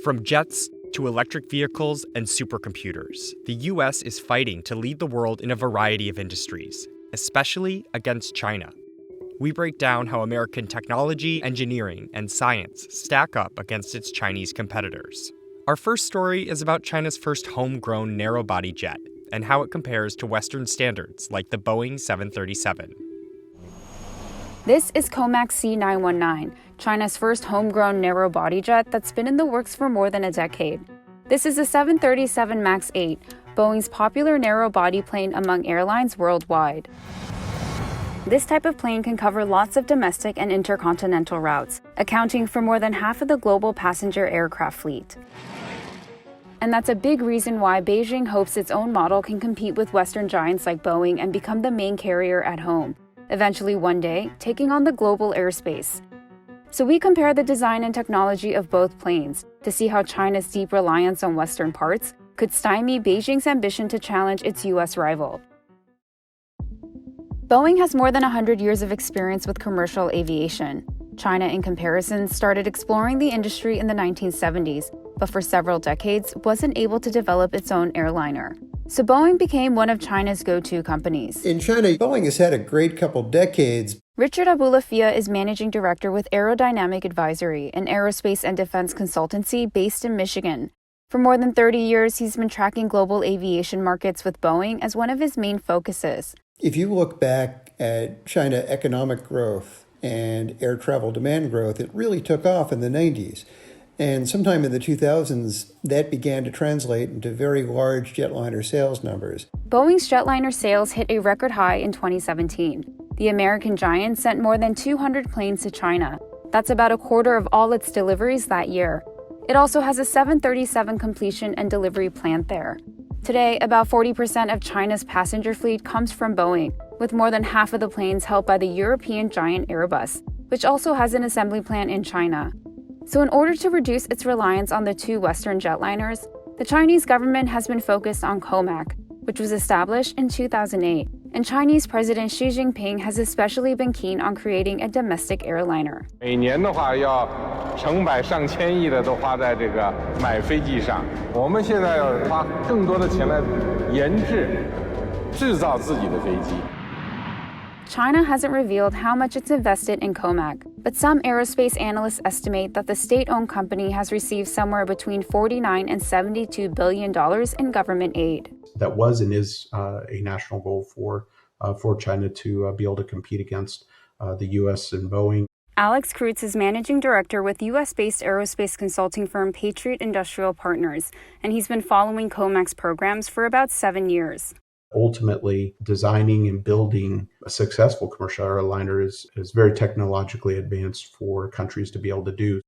From jets to electric vehicles and supercomputers, the US is fighting to lead the world in a variety of industries, especially against China. We break down how American technology, engineering, and science stack up against its Chinese competitors. Our first story is about China's first homegrown narrow-body jet and how it compares to Western standards like the Boeing 737. This is Comac C919, China's first homegrown narrow-body jet that's been in the works for more than a decade. This is a 737 MAX 8, Boeing's popular narrow-body plane among airlines worldwide. This type of plane can cover lots of domestic and intercontinental routes, accounting for more than half of the global passenger aircraft fleet. And that's a big reason why Beijing hopes its own model can compete with Western giants like Boeing and become the main carrier at home, eventually one day taking on the global airspace. So we compare the design and technology of both planes to see how China's deep reliance on Western parts could stymie Beijing's ambition to challenge its US rival. Boeing has more than 100 years of experience with commercial aviation. China, in comparison, started exploring the industry in the 1970s, but for several decades wasn't able to develop its own airliner. So Boeing became one of China's go-to companies. In China, Boeing has had a great couple decades. Richard Abulafia is managing director with Aerodynamic Advisory, an aerospace and defense consultancy based in Michigan. For more than 30 years, he's been tracking global aviation markets with Boeing as one of his main focuses. If you look back at China economic growth and air travel demand growth, it really took off in the 90s. And sometime in the 2000s, that began to translate into very large jetliner sales numbers. Boeing's jetliner sales hit a record high in 2017. The American giant sent more than 200 planes to China. That's about a quarter of all its deliveries that year. It also has a 737 completion and delivery plant there. Today, about 40% of China's passenger fleet comes from Boeing, with more than half of the planes held by the European giant Airbus, which also has an assembly plant in China. So in order to reduce its reliance on the two Western jetliners, the Chinese government has been focused on Comac, which was established in 2008, and Chinese President Xi Jinping has especially been keen on creating a domestic airliner. 每年的话要成百上千亿的都花在这个买飞机上，我们现在要花更多的钱来研制、制造自己的飞机。 China hasn't revealed how much it's invested in Comac, but some aerospace analysts estimate that the state-owned company has received somewhere between $49 and $72 billion in government aid. That was and is a national goal for China to be able to compete against the U.S. and Boeing. Alex Kreutz is managing director with U.S.-based aerospace consulting firm Patriot Industrial Partners, and he's been following Comac's programs for about 7 years. Ultimately, designing and building a successful commercial airliner is very technologically advanced for countries to be able to do.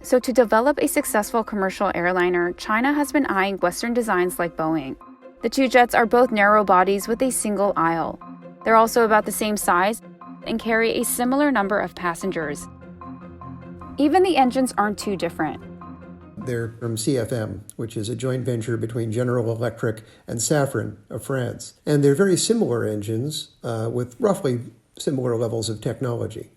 So to develop a successful commercial airliner, China has been eyeing Western designs like Boeing. The two jets are both narrow bodies with a single aisle. They're also about the same size and carry a similar number of passengers. Even the engines aren't too different. They're from CFM, which is a joint venture between General Electric and Safran of France. And they're very similar engines with roughly similar levels of technology.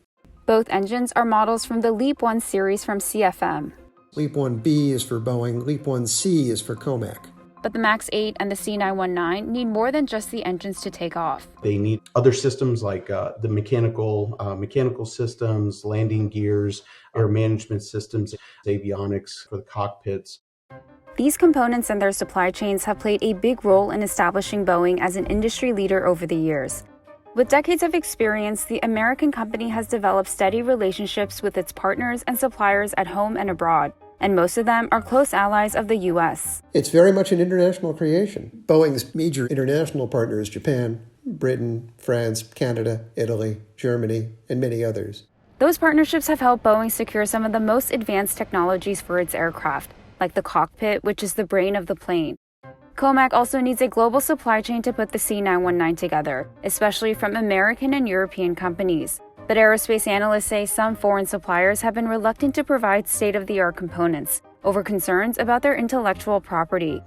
Both engines are models from the LEAP 1 series from CFM. LEAP 1B is for Boeing, LEAP 1C is for Comac. But the MAX 8 and the C919 need more than just the engines to take off. They need other systems like the mechanical systems, landing gears, air management systems, avionics for the cockpits. These components and their supply chains have played a big role in establishing Boeing as an industry leader over the years. With decades of experience, the American company has developed steady relationships with its partners and suppliers at home and abroad, and most of them are close allies of the U.S. It's very much an international creation. Boeing's major international partners, Japan, Britain, France, Canada, Italy, Germany, and many others. Those partnerships have helped Boeing secure some of the most advanced technologies for its aircraft, like the cockpit, which is the brain of the plane. Comac also needs a global supply chain to put the C919 together, especially from American and European companies. But aerospace analysts say some foreign suppliers have been reluctant to provide state-of-the-art components over concerns about their intellectual property.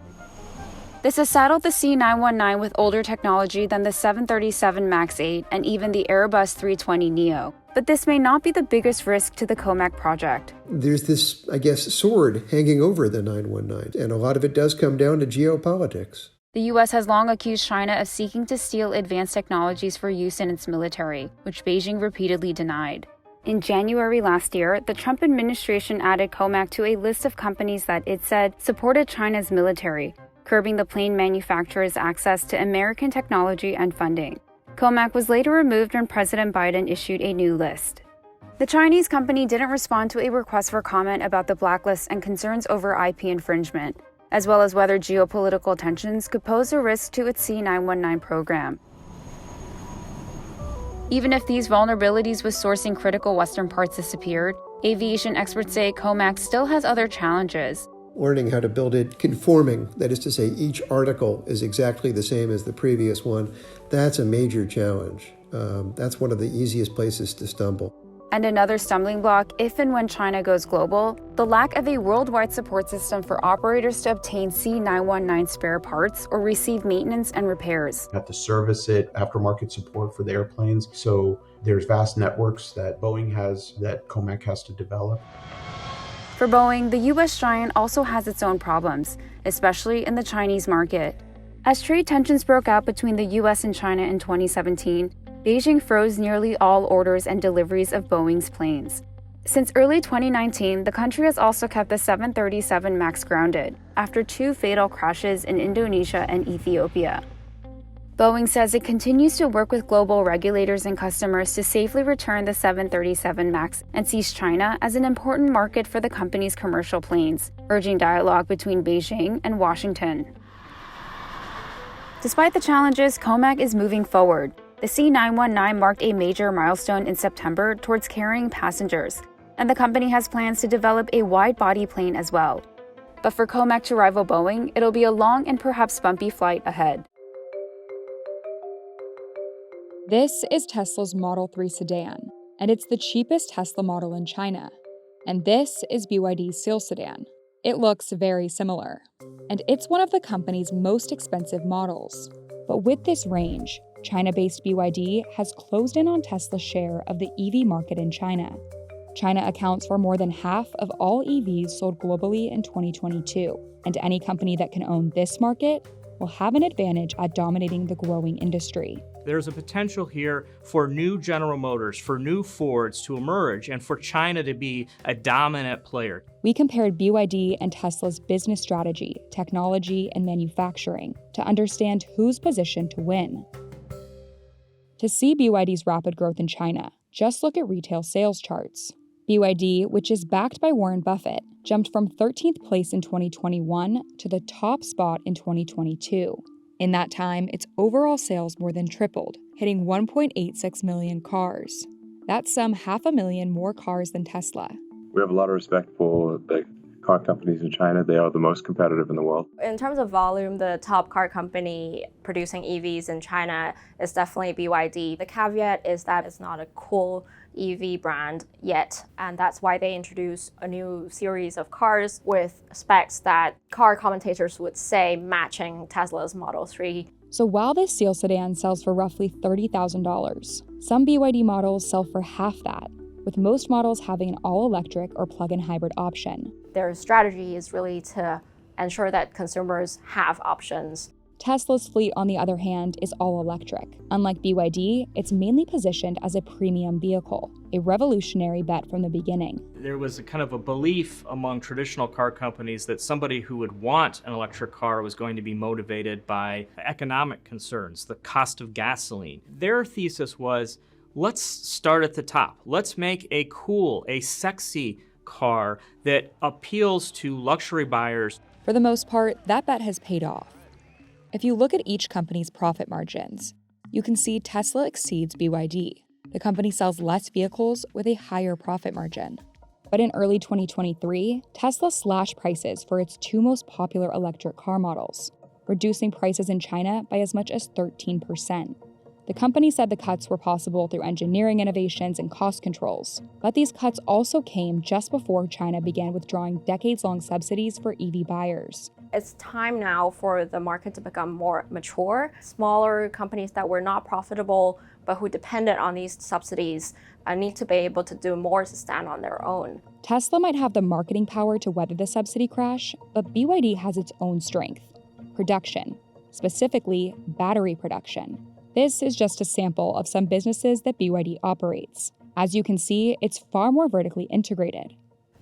This has saddled the C919 with older technology than the 737 MAX 8 and even the Airbus 320neo. But this may not be the biggest risk to the Comac project. There's this, I guess, sword hanging over the 919, and a lot of it does come down to geopolitics. The U.S. has long accused China of seeking to steal advanced technologies for use in its military, which Beijing repeatedly denied. In January last year, the Trump administration added Comac to a list of companies that it said supported China's military, curbing the plane manufacturer's access to American technology and funding. Comac was later removed when President Biden issued a new list. The Chinese company didn't respond to a request for comment about the blacklist and concerns over IP infringement, as well as whether geopolitical tensions could pose a risk to its C919 program. Even if these vulnerabilities with sourcing critical Western parts disappeared, aviation experts say Comac still has other challenges. Learning how to build it conforming, that is to say, each article is exactly the same as the previous one, that's a major challenge. That's one of the easiest places to stumble. And another stumbling block, if and when China goes global, the lack of a worldwide support system for operators to obtain C919 spare parts or receive maintenance and repairs. Have to service it, aftermarket support for the airplanes. So there's vast networks that Boeing has that Comac has to develop. For Boeing, the U.S. giant also has its own problems, especially in the Chinese market. As trade tensions broke out between the U.S. and China in 2017, Beijing froze nearly all orders and deliveries of Boeing's planes. Since early 2019, the country has also kept the 737 MAX grounded after 2 fatal crashes in Indonesia and Ethiopia. Boeing says it continues to work with global regulators and customers to safely return the 737 MAX and sees China as an important market for the company's commercial planes, urging dialogue between Beijing and Washington. Despite the challenges, Comac is moving forward. The C919 marked a major milestone in September towards carrying passengers, and the company has plans to develop a wide-body plane as well. But for Comac to rival Boeing, it'll be a long and perhaps bumpy flight ahead. This is Tesla's Model 3 sedan, and it's the cheapest Tesla model in China. And this is BYD's Seal sedan. It looks very similar, and it's one of the company's most expensive models. But with this range, China-based BYD has closed in on Tesla's share of the EV market in China. China accounts for more than half of all EVs sold globally in 2022, and any company that can own this market will have an advantage at dominating the growing industry. There's a potential here for new General Motors, for new Fords to emerge, and for China to be a dominant player. We compared BYD and Tesla's business strategy, technology, and manufacturing to understand who's positioned to win. To see BYD's rapid growth in China, just look at retail sales charts. BYD, which is backed by Warren Buffett, jumped from 13th place in 2021 to the top spot in 2022. In that time, its overall sales more than tripled, hitting 1.86 million cars. That's some 500,000 more cars than Tesla. We have a lot of respect for the car companies in China. They are the most competitive in the world. In terms of volume, the top car company producing EVs in China is definitely BYD. The caveat is that it's not a cool EV brand yet, and that's why they introduced a new series of cars with specs that car commentators would say matching Tesla's Model 3. So while this Seal sedan sells for roughly $30,000, some BYD models sell for half that, with most models having an all-electric or plug-in hybrid option. Their strategy is really to ensure that consumers have options. Tesla's fleet, on the other hand, is all-electric. Unlike BYD, it's mainly positioned as a premium vehicle, a revolutionary bet from the beginning. There was a kind of a belief among traditional car companies that somebody who would want an electric car was going to be motivated by economic concerns, the cost of gasoline. Their thesis was, let's start at the top. Let's make a cool, a sexy car that appeals to luxury buyers. For the most part, that bet has paid off. If you look at each company's profit margins, you can see Tesla exceeds BYD. The company sells less vehicles with a higher profit margin. But in early 2023, Tesla slashed prices for its 2 most popular electric car models, reducing prices in China by as much as 13%. The company said the cuts were possible through engineering innovations and cost controls, but these cuts also came just before China began withdrawing decades-long subsidies for EV buyers. It's time now for the market to become more mature. Smaller companies that were not profitable but who depended on these subsidies need to be able to do more to stand on their own. Tesla might have the marketing power to weather the subsidy crash, but BYD has its own strength: production, specifically battery production. This is just a sample of some businesses that BYD operates. As you can see, it's far more vertically integrated.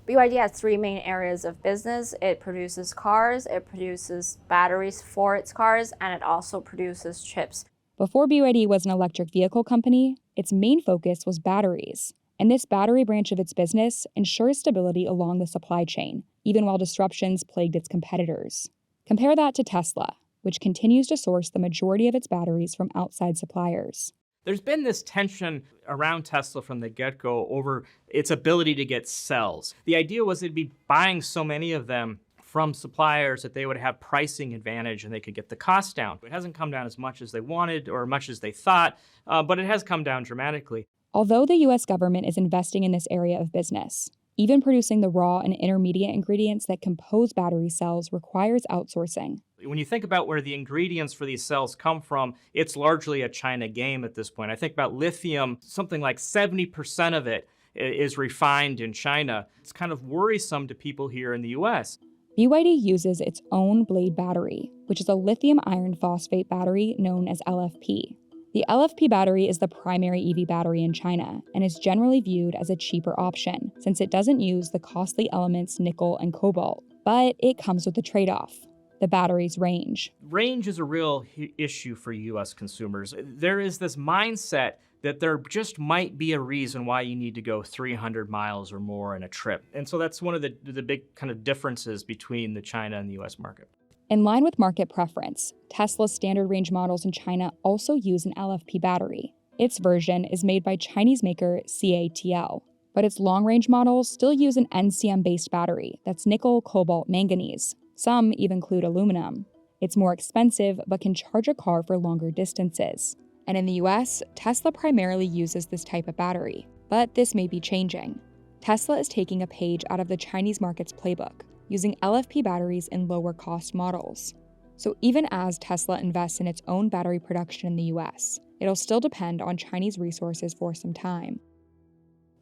BYD has three main areas of business. It produces cars, it produces batteries for its cars, and it also produces chips. Before BYD was an electric vehicle company, its main focus was batteries. And this battery branch of its business ensures stability along the supply chain, even while disruptions plagued its competitors. Compare that to Tesla, which continues to source the majority of its batteries from outside suppliers. There's been this tension around Tesla from the get-go over its ability to get cells. The idea was it'd be buying so many of them from suppliers that they would have pricing advantage and they could get the cost down. It hasn't come down as much as they wanted or much as they thought, but it has come down dramatically. Although the U.S. government is investing in this area of business, even producing the raw and intermediate ingredients that compose battery cells requires outsourcing. When you think about where the ingredients for these cells come from, it's largely a China game at this point. I think about lithium, something like 70% of it is refined in China. It's kind of worrisome to people here in the U.S. BYD uses its own blade battery, which is a lithium iron phosphate battery known as LFP. The LFP battery is the primary EV battery in China and is generally viewed as a cheaper option since it doesn't use the costly elements nickel and cobalt. But it comes with a trade-off: the battery's range. Range is a real issue for U.S. consumers. There is this mindset that there just might be a reason why you need to go 300 miles or more in a trip. And so that's one of the big kind of differences between the China and the U.S. market. In line with market preference, Tesla's standard range models in China also use an LFP battery. Its version is made by Chinese maker CATL, but its long-range models still use an NCM-based battery that's nickel, cobalt, manganese. Some even include aluminum. It's more expensive, but can charge a car for longer distances. And in the US, Tesla primarily uses this type of battery, but this may be changing. Tesla is taking a page out of the Chinese market's playbook, using LFP batteries in lower-cost models. So even as Tesla invests in its own battery production in the US, it'll still depend on Chinese resources for some time.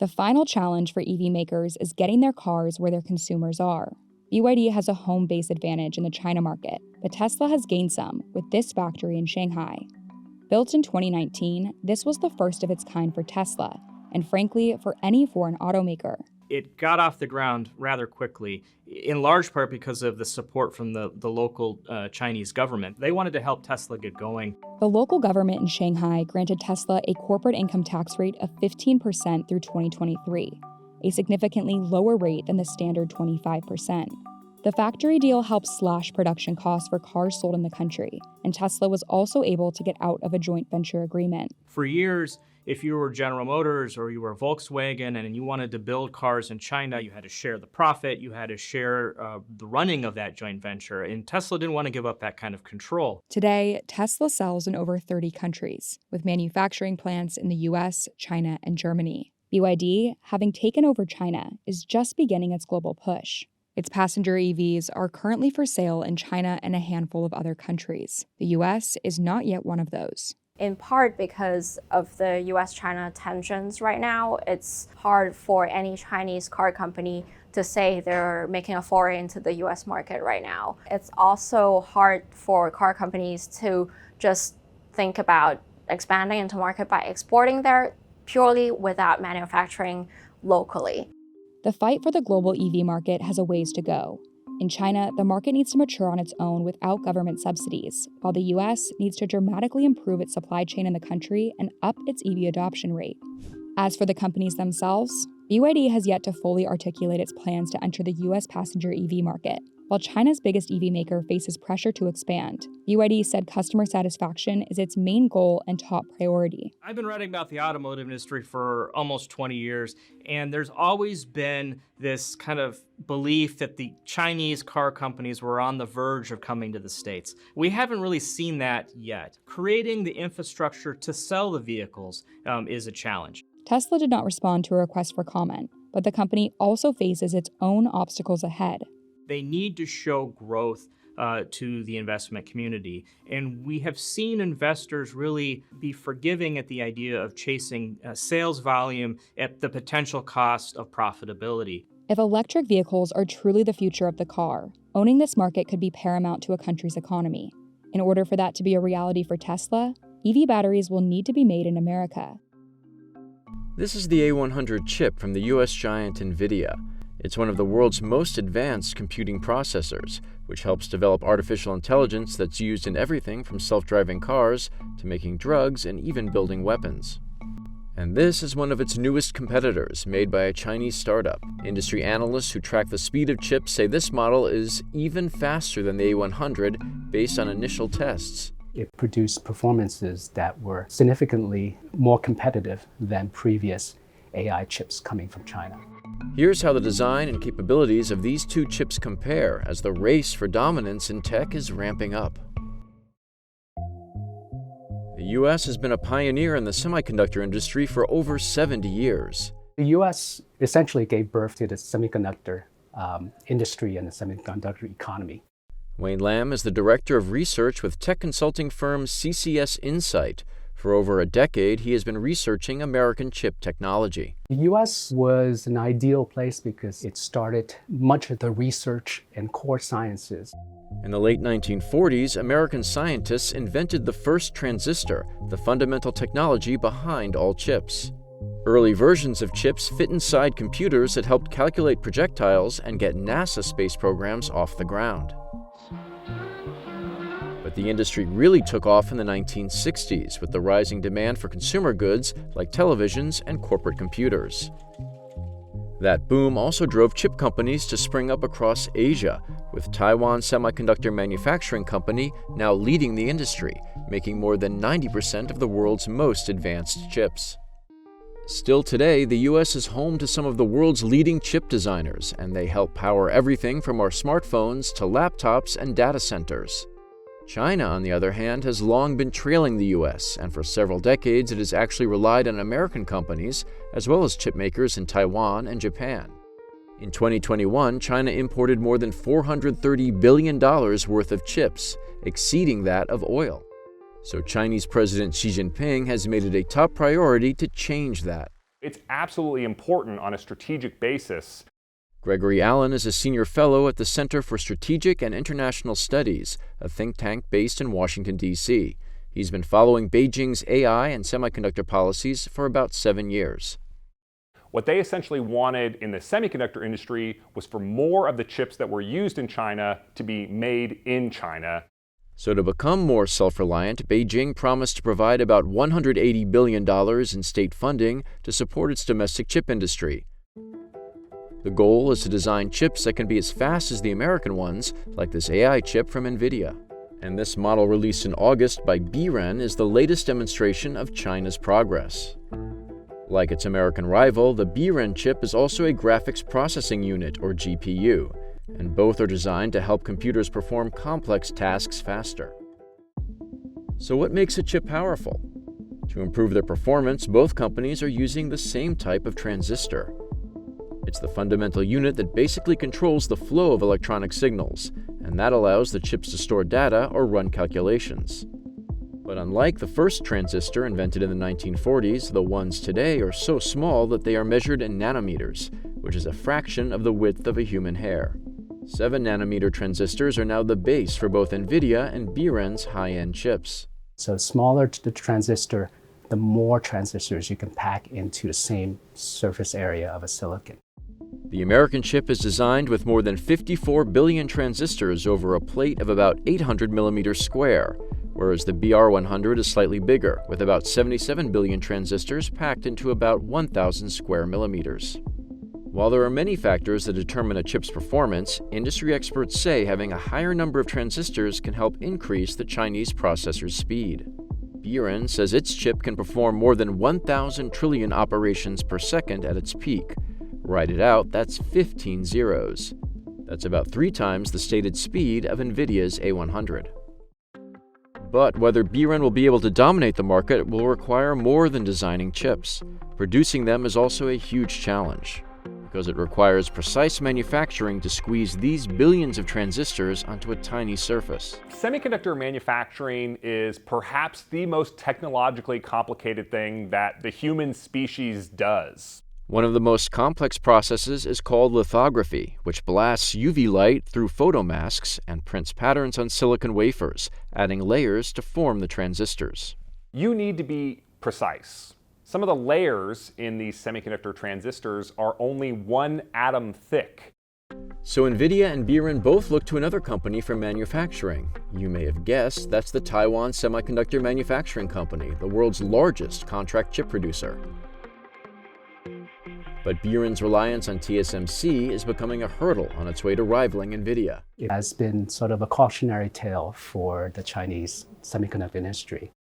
The final challenge for EV makers is getting their cars where their consumers are. BYD has a home base advantage in the China market, but Tesla has gained some with this factory in Shanghai. Built in 2019, this was the first of its kind for Tesla, and frankly, for any foreign automaker. It got off the ground rather quickly, in large part because of the support from the local Chinese government. They wanted to help Tesla get going. The local government in Shanghai granted Tesla a corporate income tax rate of 15% through 2023, a significantly lower rate than the standard 25%. The factory deal helped slash production costs for cars sold in the country, and Tesla was also able to get out of a joint venture agreement. For years, if you were General Motors or you were Volkswagen and you wanted to build cars in China, you had to share the profit, you had to share the running of that joint venture, and Tesla didn't want to give up that kind of control. Today, Tesla sells in over 30 countries, with manufacturing plants in the US, China, and Germany. BYD, having taken over China, is just beginning its global push. Its passenger EVs are currently for sale in China and a handful of other countries. The US is not yet one of those. In part because of the US-China tensions right now, it's hard for any Chinese car company to say they're making a foray into the US market right now. It's also hard for car companies to just think about expanding into market by exporting there purely without manufacturing locally. The fight for the global EV market has a ways to go. In China, the market needs to mature on its own without government subsidies, while the US needs to dramatically improve its supply chain in the country and up its EV adoption rate. As for the companies themselves, BYD has yet to fully articulate its plans to enter the US passenger EV market. While China's biggest EV maker faces pressure to expand, BYD said customer satisfaction is its main goal and top priority. I've been writing about the automotive industry for almost 20 years, and there's always been this kind of belief that the Chinese car companies were on the verge of coming to the States. We haven't really seen that yet. Creating the infrastructure to sell the vehicles is a challenge. Tesla did not respond to a request for comment, but the company also faces its own obstacles ahead. They need to show growth to the investment community. And we have seen investors really be forgiving at the idea of chasing sales volume at the potential cost of profitability. If electric vehicles are truly the future of the car, owning this market could be paramount to a country's economy. In order for that to be a reality for Tesla, EV batteries will need to be made in America. This is the A100 chip from the US giant Nvidia. It's one of the world's most advanced computing processors, which helps develop artificial intelligence that's used in everything from self-driving cars to making drugs and even building weapons. And this is one of its newest competitors, made by a Chinese startup. Industry analysts who track the speed of chips say this model is even faster than the A100 based on initial tests. It produced performances that were significantly more competitive than previous AI chips coming from China. Here's how the design and capabilities of these two chips compare as the race for dominance in tech is ramping up. The US has been a pioneer in the semiconductor industry for over 70 years. The US essentially gave birth to the semiconductor industry and the semiconductor economy. Wayne Lam is the director of research with tech consulting firm CCS Insight. For over a decade, he has been researching American chip technology. The US was an ideal place because it started much of the research and core sciences. In the late 1940s, American scientists invented the first transistor, the fundamental technology behind all chips. Early versions of chips fit inside computers that helped calculate projectiles and get NASA space programs off the ground. But the industry really took off in the 1960s with the rising demand for consumer goods like televisions and corporate computers. That boom also drove chip companies to spring up across Asia, with Taiwan Semiconductor Manufacturing Company now leading the industry, making more than 90% of the world's most advanced chips. Still today, the US is home to some of the world's leading chip designers, and they help power everything from our smartphones to laptops and data centers. China, on the other hand, has long been trailing the US, and for several decades it has actually relied on American companies, as well as chip makers in Taiwan and Japan. In 2021, China imported more than $430 billion worth of chips, exceeding that of oil. So Chinese President Xi Jinping has made it a top priority to change that. It's absolutely important on a strategic basis. Gregory Allen is a senior fellow at the Center for Strategic and International Studies, a think tank based in Washington, D.C. He's been following Beijing's AI and semiconductor policies for about 7 years. What they essentially wanted in the semiconductor industry was for more of the chips that were used in China to be made in China. So to become more self-reliant, Beijing promised to provide about $180 billion in state funding to support its domestic chip industry. The goal is to design chips that can be as fast as the American ones, like this AI chip from Nvidia. And this model released in August by Biren is the latest demonstration of China's progress. Like its American rival, the Biren chip is also a graphics processing unit, or GPU, and both are designed to help computers perform complex tasks faster. So what makes a chip powerful? To improve their performance, both companies are using the same type of transistor. It's the fundamental unit that basically controls the flow of electronic signals, and that allows the chips to store data or run calculations. But unlike the first transistor invented in the 1940s, the ones today are so small that they are measured in nanometers, which is a fraction of the width of a human hair. 7-nanometer transistors are now the base for both Nvidia and Biren's high-end chips. So the smaller the transistor, the more transistors you can pack into the same surface area of a silicon. The American chip is designed with more than 54 billion transistors over a plate of about 800 millimeters square, whereas the BR100 is slightly bigger, with about 77 billion transistors packed into about 1,000 square millimeters. While there are many factors that determine a chip's performance, industry experts say having a higher number of transistors can help increase the Chinese processor's speed. Biren says its chip can perform more than 1,000 trillion operations per second at its peak. Write it out, that's 15 zeros. That's about 3 times the stated speed of Nvidia's A100. But whether Biren will be able to dominate the market will require more than designing chips. Producing them is also a huge challenge. because it requires precise manufacturing to squeeze these billions of transistors onto a tiny surface. Semiconductor manufacturing is perhaps the most technologically complicated thing that the human species does. One of the most complex processes is called lithography, which blasts UV light through photomasks and prints patterns on silicon wafers, adding layers to form the transistors. You need to be precise. Some of the layers in these semiconductor transistors are only 1 atom thick. So Nvidia and Biren both look to another company for manufacturing. You may have guessed that's the Taiwan Semiconductor Manufacturing Company, the world's largest contract chip producer. But Biren's reliance on TSMC is becoming a hurdle on its way to rivaling Nvidia. It has been sort of a cautionary tale for the Chinese semiconductor industry.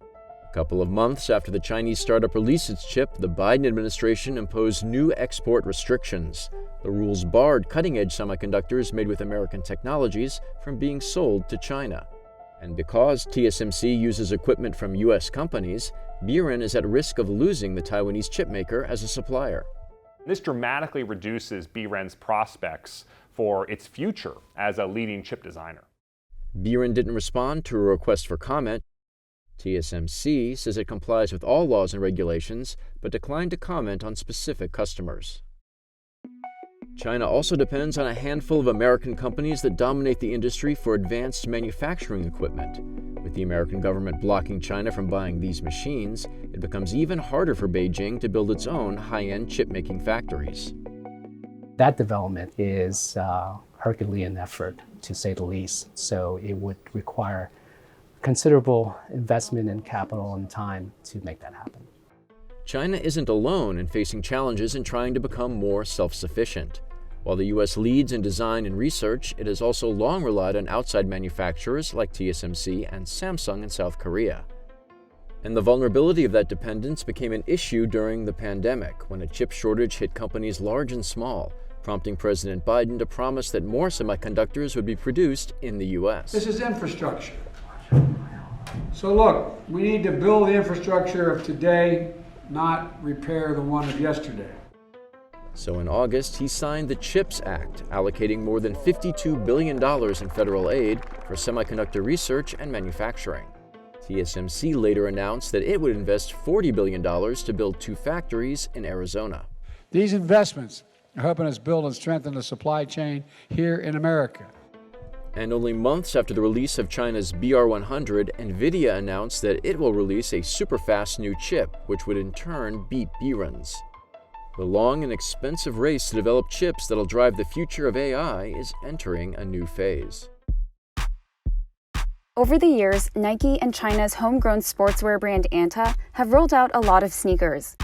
A couple of months after the Chinese startup released its chip, the Biden administration imposed new export restrictions. The rules barred cutting-edge semiconductors made with American technologies from being sold to China. And because TSMC uses equipment from U.S. companies, Biren is at risk of losing the Taiwanese chipmaker as a supplier. This dramatically reduces Biren's prospects for its future as a leading chip designer. Biren didn't respond to a request for comment. TSMC says it complies with all laws and regulations, but declined to comment on specific customers. China also depends on a handful of American companies that dominate the industry for advanced manufacturing equipment. With the American government blocking China from buying these machines, it becomes even harder for Beijing to build its own high-end chip-making factories. That development is a Herculean effort, to say the least, so it would require considerable investment in capital and time to make that happen. China isn't alone in facing challenges in trying to become more self-sufficient. While the U.S. leads in design and research, it has also long relied on outside manufacturers like TSMC and Samsung in South Korea. And the vulnerability of that dependence became an issue during the pandemic, when a chip shortage hit companies large and small, prompting President Biden to promise that more semiconductors would be produced in the U.S. This is infrastructure. So look, we need to build the infrastructure of today, not repair the one of yesterday. So in August, he signed the CHIPS Act, allocating more than $52 billion in federal aid for semiconductor research and manufacturing. TSMC later announced that it would invest $40 billion to build 2 factories in Arizona. These investments are helping us build and strengthen the supply chain here in America. And only months after the release of China's BR100, Nvidia announced that it will release a super-fast new chip, which would in turn beat Biren's. The long and expensive race to develop chips that'll drive the future of AI is entering a new phase. Over the years, Nike and China's homegrown sportswear brand Anta have rolled out a lot of sneakers.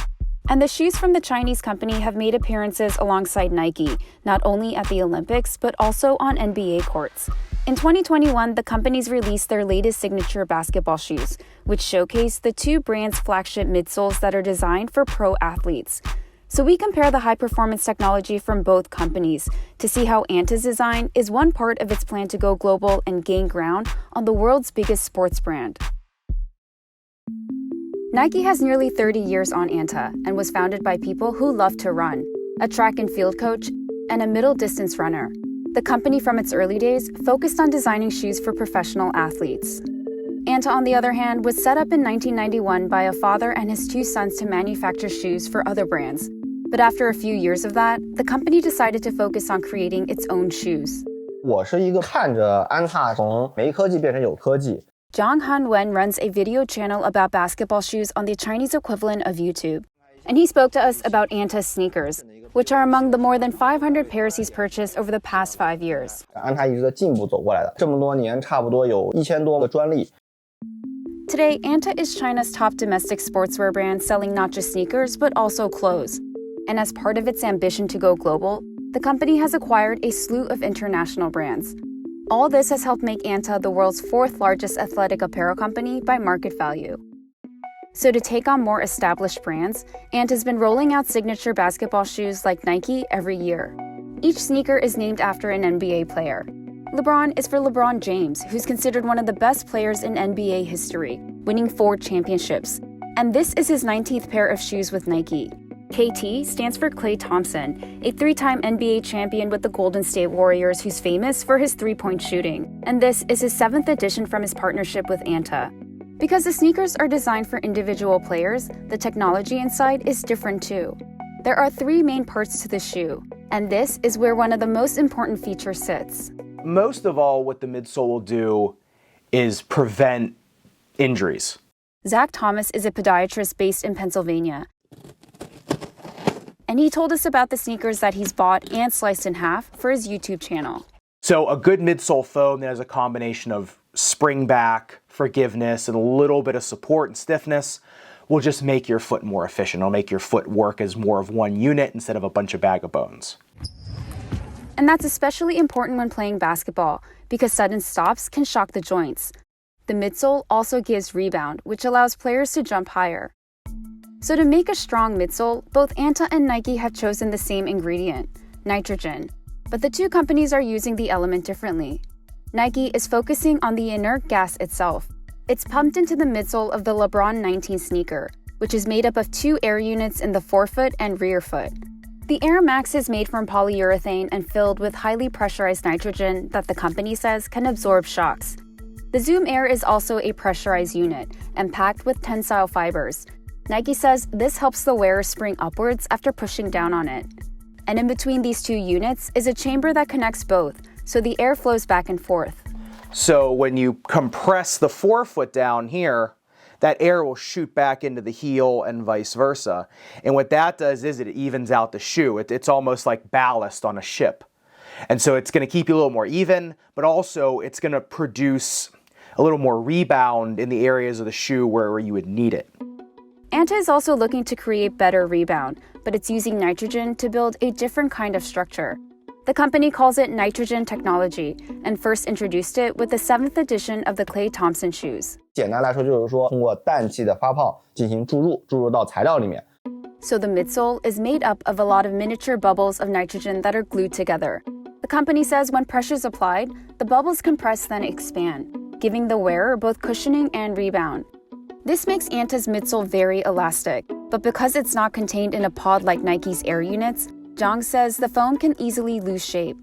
And the shoes from the Chinese company have made appearances alongside Nike, not only at the Olympics, but also on NBA courts. In 2021, the companies released their latest signature basketball shoes, which showcase the 2 brands' flagship midsoles that are designed for pro athletes. So we compare the high-performance technology from both companies to see how Anta's design is one part of its plan to go global and gain ground on the world's biggest sports brand. Nike has nearly 30 years on Anta and was founded by people who love to run, a track and field coach, and a middle-distance runner. The company from its early days focused on designing shoes for professional athletes. Anta, on the other hand, was set up in 1991 by a father and his 2 sons to manufacture shoes for other brands. But after a few years of that, the company decided to focus on creating its own shoes. 我是一个看着安踏从没科技变成有科技。 Zhang Han-Wen runs a video channel about basketball shoes on the Chinese equivalent of YouTube. And he spoke to us about Anta's sneakers, which are among the more than 500 pairs he's purchased over the past 5 years. 安踏一直在进步走过来的，这么多年差不多有1000多个专利。 Today, Anta is China's top domestic sportswear brand, selling not just sneakers, but also clothes. And as part of its ambition to go global, the company has acquired a slew of international brands. All this has helped make Anta the world's 4th largest athletic apparel company by market value. So to take on more established brands, Anta's been rolling out signature basketball shoes like Nike every year. Each sneaker is named after an NBA player. LeBron is for LeBron James, who's considered one of the best players in NBA history, winning 4 championships. And this is his 19th pair of shoes with Nike. KT stands for Klay Thompson, a three-time NBA champion with the Golden State Warriors who's famous for his three-point shooting. And this is his 7th edition from his partnership with Anta. Because the sneakers are designed for individual players, the technology inside is different too. There are 3 main parts to the shoe, and this is where one of the most important features sits. Most of all, what the midsole will do is prevent injuries. Zach Thomas is a podiatrist based in Pennsylvania. And he told us about the sneakers that he's bought and sliced in half for his YouTube channel. So a good midsole foam that has a combination of spring back, forgiveness, and a little bit of support and stiffness will just make your foot more efficient. It'll make your foot work as more of one unit instead of a bunch of bag of bones. And that's especially important when playing basketball because sudden stops can shock the joints. The midsole also gives rebound, which allows players to jump higher. So to make a strong midsole, both Anta and Nike have chosen the same ingredient, nitrogen. But the two companies are using the element differently. Nike is focusing on the inert gas itself. It's pumped into the midsole of the LeBron 19 sneaker, which is made up of 2 air units in the forefoot and rear foot. The Air Max is made from polyurethane and filled with highly pressurized nitrogen that the company says can absorb shocks. The Zoom Air is also a pressurized unit and packed with tensile fibers. Nike says this helps the wearer spring upwards after pushing down on it. And in between these 2 units is a chamber that connects both, so the air flows back and forth. So when you compress the forefoot down here, that air will shoot back into the heel and vice versa. And what that does is it evens out the shoe. It's almost like ballast on a ship. And so it's going to keep you a little more even, but also it's going to produce a little more rebound in the areas of the shoe where you would need it. Anta is also looking to create better rebound, but it's using nitrogen to build a different kind of structure. The company calls it nitrogen technology and first introduced it with the 7th edition of the Klay Thompson shoes. 简单来说就是说通过氮气的发泡进行注入到材料里面。 So the midsole is made up of a lot of miniature bubbles of nitrogen that are glued together. The company says when pressure is applied, the bubbles compress then expand, giving the wearer both cushioning and rebound. This makes Anta's midsole very elastic, but because it's not contained in a pod like Nike's Air units, Zhang says the foam can easily lose shape.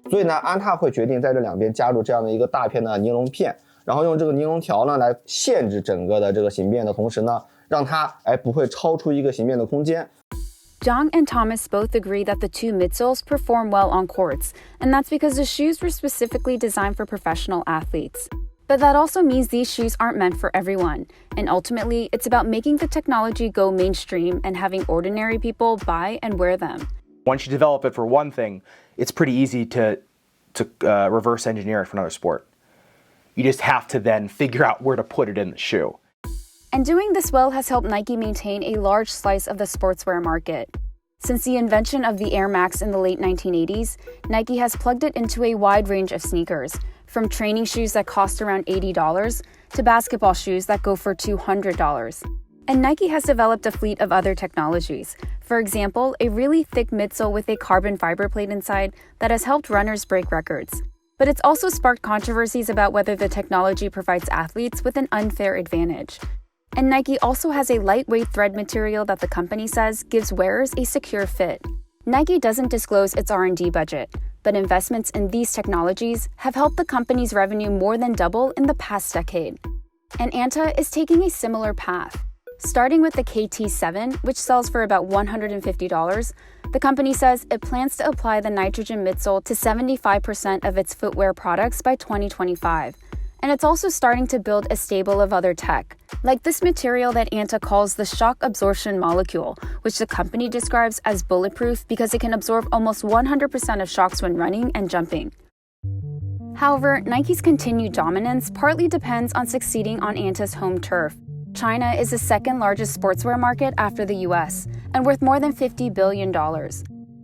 所以呢，安踏会决定在这两边加入这样的一个大片的尼龙片，然后用这个尼龙条呢来限制整个的这个形变的同时呢，让它不会超出一个形变的空间。 Zhang and Thomas both agree that the 2 midsoles perform well on courts, and that's because the shoes were specifically designed for professional athletes. But that also means these shoes aren't meant for everyone, and ultimately, it's about making the technology go mainstream and having ordinary people buy and wear them. Once you develop it for one thing, it's pretty easy to reverse engineer it for another sport. You just have to then figure out where to put it in the shoe. And doing this well has helped Nike maintain a large slice of the sportswear market. Since the invention of the Air Max in the late 1980s, Nike has plugged it into a wide range of sneakers, from training shoes that cost around $80 to basketball shoes that go for $200. And Nike has developed a fleet of other technologies. For example, a really thick midsole with a carbon fiber plate inside that has helped runners break records. But it's also sparked controversies about whether the technology provides athletes with an unfair advantage. And Nike also has a lightweight thread material that the company says gives wearers a secure fit. Nike doesn't disclose its R&D budget, but investments in these technologies have helped the company's revenue more than double in the past decade. And Anta is taking a similar path. Starting with the KT7, which sells for about $150, the company says it plans to apply the nitrogen midsole to 75% of its footwear products by 2025. And it's also starting to build a stable of other tech, like this material that Anta calls the shock absorption molecule, which the company describes as bulletproof because it can absorb almost 100% of shocks when running and jumping. However, Nike's continued dominance partly depends on succeeding on Anta's home turf. China is the second largest sportswear market after the US and worth more than $50 billion.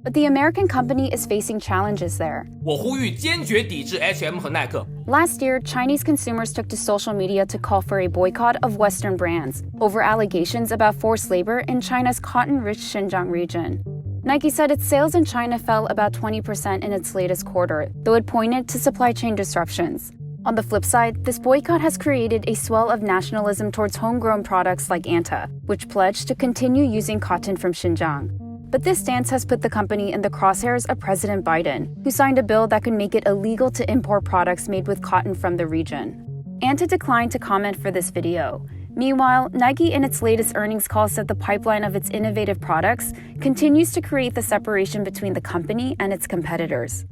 But the American company is facing challenges there. 我呼吁坚决抵制 H&M 和耐克。 Last year, Chinese consumers took to social media to call for a boycott of Western brands over allegations about forced labor in China's cotton-rich Xinjiang region. Nike said its sales in China fell about 20% in its latest quarter, though it pointed to supply chain disruptions. On the flip side, this boycott has created a swell of nationalism towards homegrown products like Anta, which pledged to continue using cotton from Xinjiang. But this stance has put the company in the crosshairs of President Biden, who signed a bill that could make it illegal to import products made with cotton from the region. Anta declined to comment for this video. Meanwhile, Nike in its latest earnings call said the pipeline of its innovative products continues to create the separation between the company and its competitors.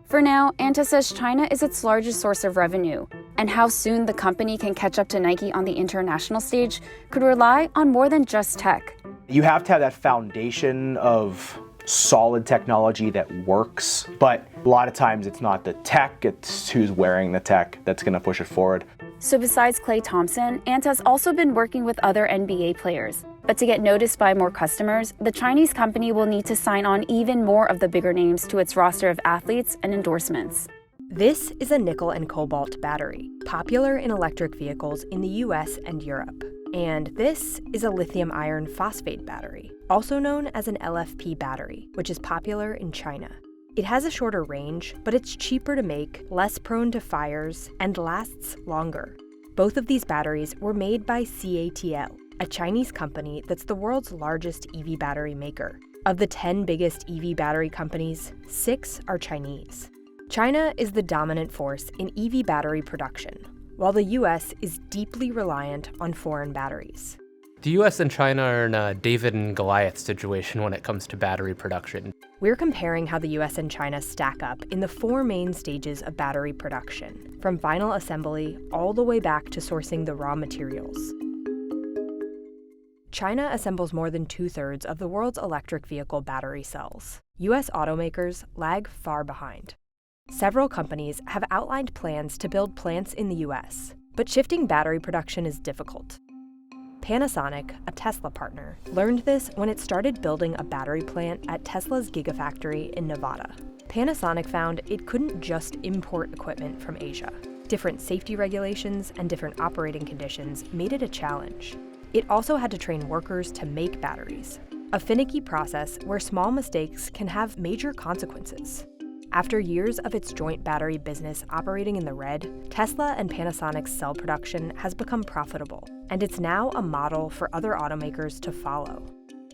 For now, Anta says China is its largest source of revenue, and how soon the company can catch up to Nike on the international stage could rely on more than just tech. You have to have that foundation of solid technology that works, but a lot of times it's not the tech, it's who's wearing the tech that's going to push it forward. So besides Klay Thompson, Anta's also been working with other NBA players. But to get noticed by more customers, the Chinese company will need to sign on even more of the bigger names to its roster of athletes and endorsements. This is a nickel and cobalt battery, popular in electric vehicles in the US and Europe. And this is a lithium iron phosphate battery, also known as an LFP battery, which is popular in China. It has a shorter range, but it's cheaper to make, less prone to fires, and lasts longer. Both of these batteries were made by CATL, a Chinese company that's the world's largest EV battery maker. Of the 10 biggest EV battery companies, 6 are Chinese. China is the dominant force in EV battery production, while the US is deeply reliant on foreign batteries. The US and China are in a David and Goliath situation when it comes to battery production. We're comparing how the US and China stack up in the 4 main stages of battery production, from final assembly all the way back to sourcing the raw materials. China assembles more than 2/3 of the world's electric vehicle battery cells. US automakers lag far behind. Several companies have outlined plans to build plants in the US, but shifting battery production is difficult. Panasonic, a Tesla partner, learned this when it started building a battery plant at Tesla's Gigafactory in Nevada. Panasonic found it couldn't just import equipment from Asia. Different safety regulations and different operating conditions made it a challenge. It also had to train workers to make batteries, a finicky process where small mistakes can have major consequences. After years of its joint battery business operating in the red, Tesla and Panasonic's cell production has become profitable, and it's now a model for other automakers to follow.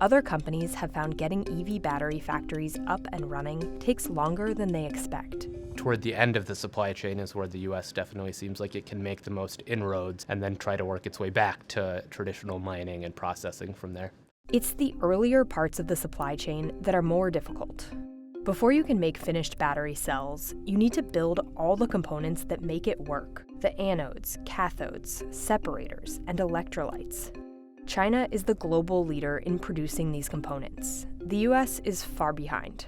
Other companies have found getting EV battery factories up and running takes longer than they expect. Toward the end of the supply chain is where the US definitely seems like it can make the most inroads and then try to work its way back to traditional mining and processing from there. It's the earlier parts of the supply chain that are more difficult. Before you can make finished battery cells, you need to build all the components that make it work: the anodes, cathodes, separators, and electrolytes. China is the global leader in producing these components. The US is far behind.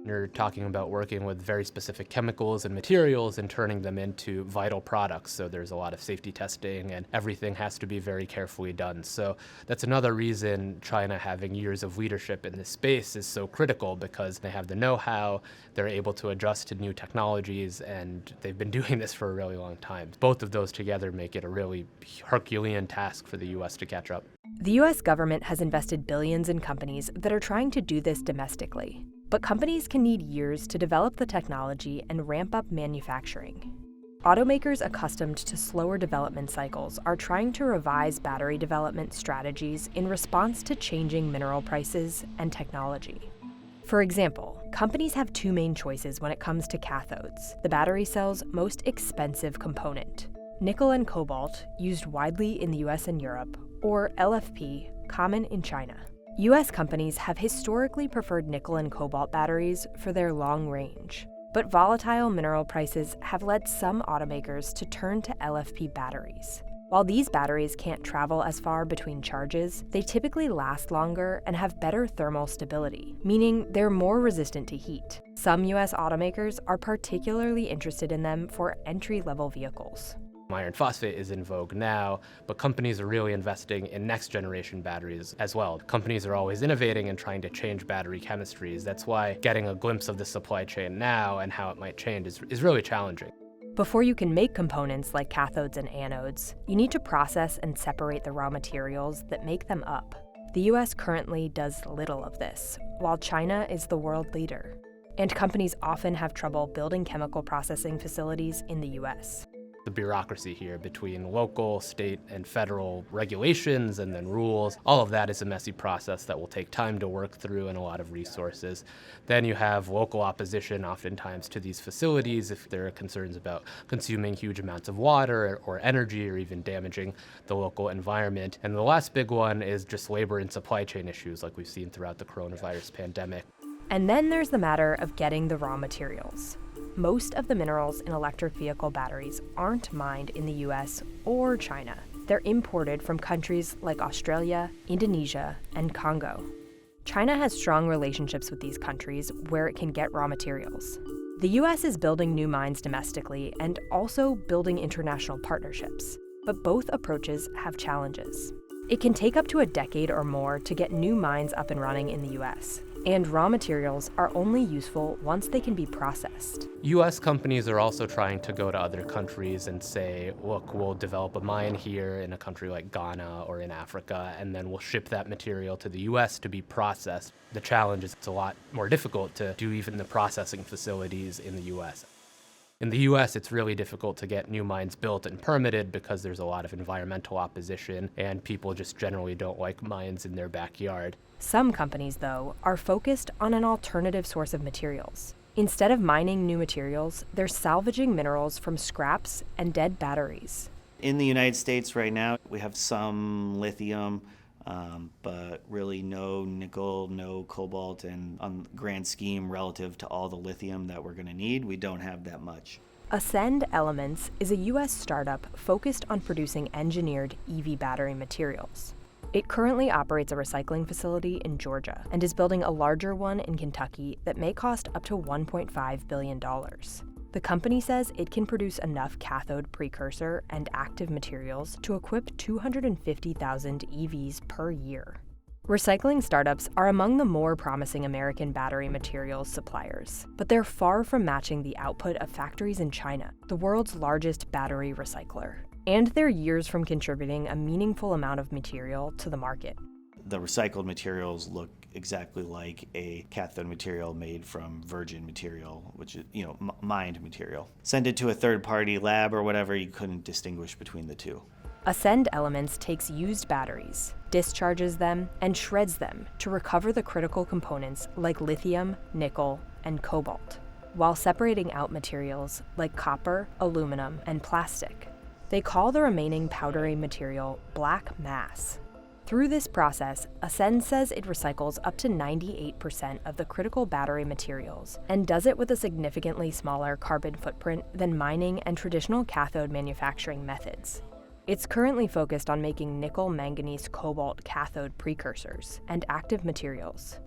You're talking about working with very specific chemicals and materials and turning them into vital products. So there's a lot of safety testing and everything has to be very carefully done. So that's another reason China having years of leadership in this space is so critical, because they have the know-how, they're able to adjust to new technologies, and they've been doing this for a really long time. Both of those together make it a really Herculean task for the US to catch up. The US government has invested billions in companies that are trying to do this domestically. But companies can need years to develop the technology and ramp up manufacturing. Automakers accustomed to slower development cycles are trying to revise battery development strategies in response to changing mineral prices and technology. For example, companies have 2 main choices when it comes to cathodes, the battery cell's most expensive component: nickel and cobalt, used widely in the US and Europe, or LFP, common in China. US companies have historically preferred nickel and cobalt batteries for their long range, but volatile mineral prices have led some automakers to turn to LFP batteries. While these batteries can't travel as far between charges, they typically last longer and have better thermal stability, meaning they're more resistant to heat. Some US automakers are particularly interested in them for entry-level vehicles. Iron phosphate is in vogue now, but companies are really investing in next generation batteries as well. Companies are always innovating and trying to change battery chemistries. That's why getting a glimpse of the supply chain now and how it might change is really challenging. Before you can make components like cathodes and anodes, you need to process and separate the raw materials that make them up. The US currently does little of this, while China is the world leader. And companies often have trouble building chemical processing facilities in the US. the bureaucracy here between local, state, and federal regulations and then rules. All of that is a messy process that will take time to work through and a lot of resources. Then you have local opposition oftentimes to these facilities if there are concerns about consuming huge amounts of water or energy or even damaging the local environment. And the last big one is just labor and supply chain issues like we've seen throughout the coronavirus pandemic. And then there's the matter of getting the raw materials. Most of the minerals in electric vehicle batteries aren't mined in the US or China. They're imported from countries like Australia, Indonesia, and Congo. China has strong relationships with these countries where it can get raw materials. The US is building new mines domestically and also building international partnerships. But both approaches have challenges. It can take up to a decade or more to get new mines up and running in the US. And raw materials are only useful once they can be processed. US companies are also trying to go to other countries and say, look, we'll develop a mine here in a country like Ghana or in Africa, and then we'll ship that material to the US to be processed. The challenge is it's a lot more difficult to do even the processing facilities in the US. In the US, it's really difficult to get new mines built and permitted because there's a lot of environmental opposition and people just generally don't like mines in their backyard. Some companies, though, are focused on an alternative source of materials. Instead of mining new materials, they're salvaging minerals from scraps and dead batteries. In the United States right now, we have some lithium, but really no nickel, no cobalt, and on the grand scheme, relative to all the lithium that we're going to need, we don't have that much. Ascend Elements is a U.S. startup focused on producing engineered EV battery materials. It currently operates a recycling facility in Georgia and is building a larger one in Kentucky that may cost up to $1.5 billion. The company says it can produce enough cathode precursor and active materials to equip 250,000 EVs per year. Recycling startups are among the more promising American battery materials suppliers, but they're far from matching the output of factories in China, the world's largest battery recycler. And they're years from contributing a meaningful amount of material to the market. The recycled materials look exactly like a cathode material made from virgin material, which is, mined material. Send it to a third-party lab or whatever, you couldn't distinguish between the two. Ascend Elements takes used batteries, discharges them, and shreds them to recover the critical components like lithium, nickel, and cobalt, while separating out materials like copper, aluminum, and plastic. They call the remaining powdery material black mass. Through this process, Ascend says it recycles up to 98% of the critical battery materials and does it with a significantly smaller carbon footprint than mining and traditional cathode manufacturing methods. It's currently focused on making nickel, manganese, cobalt cathode precursors and active materials.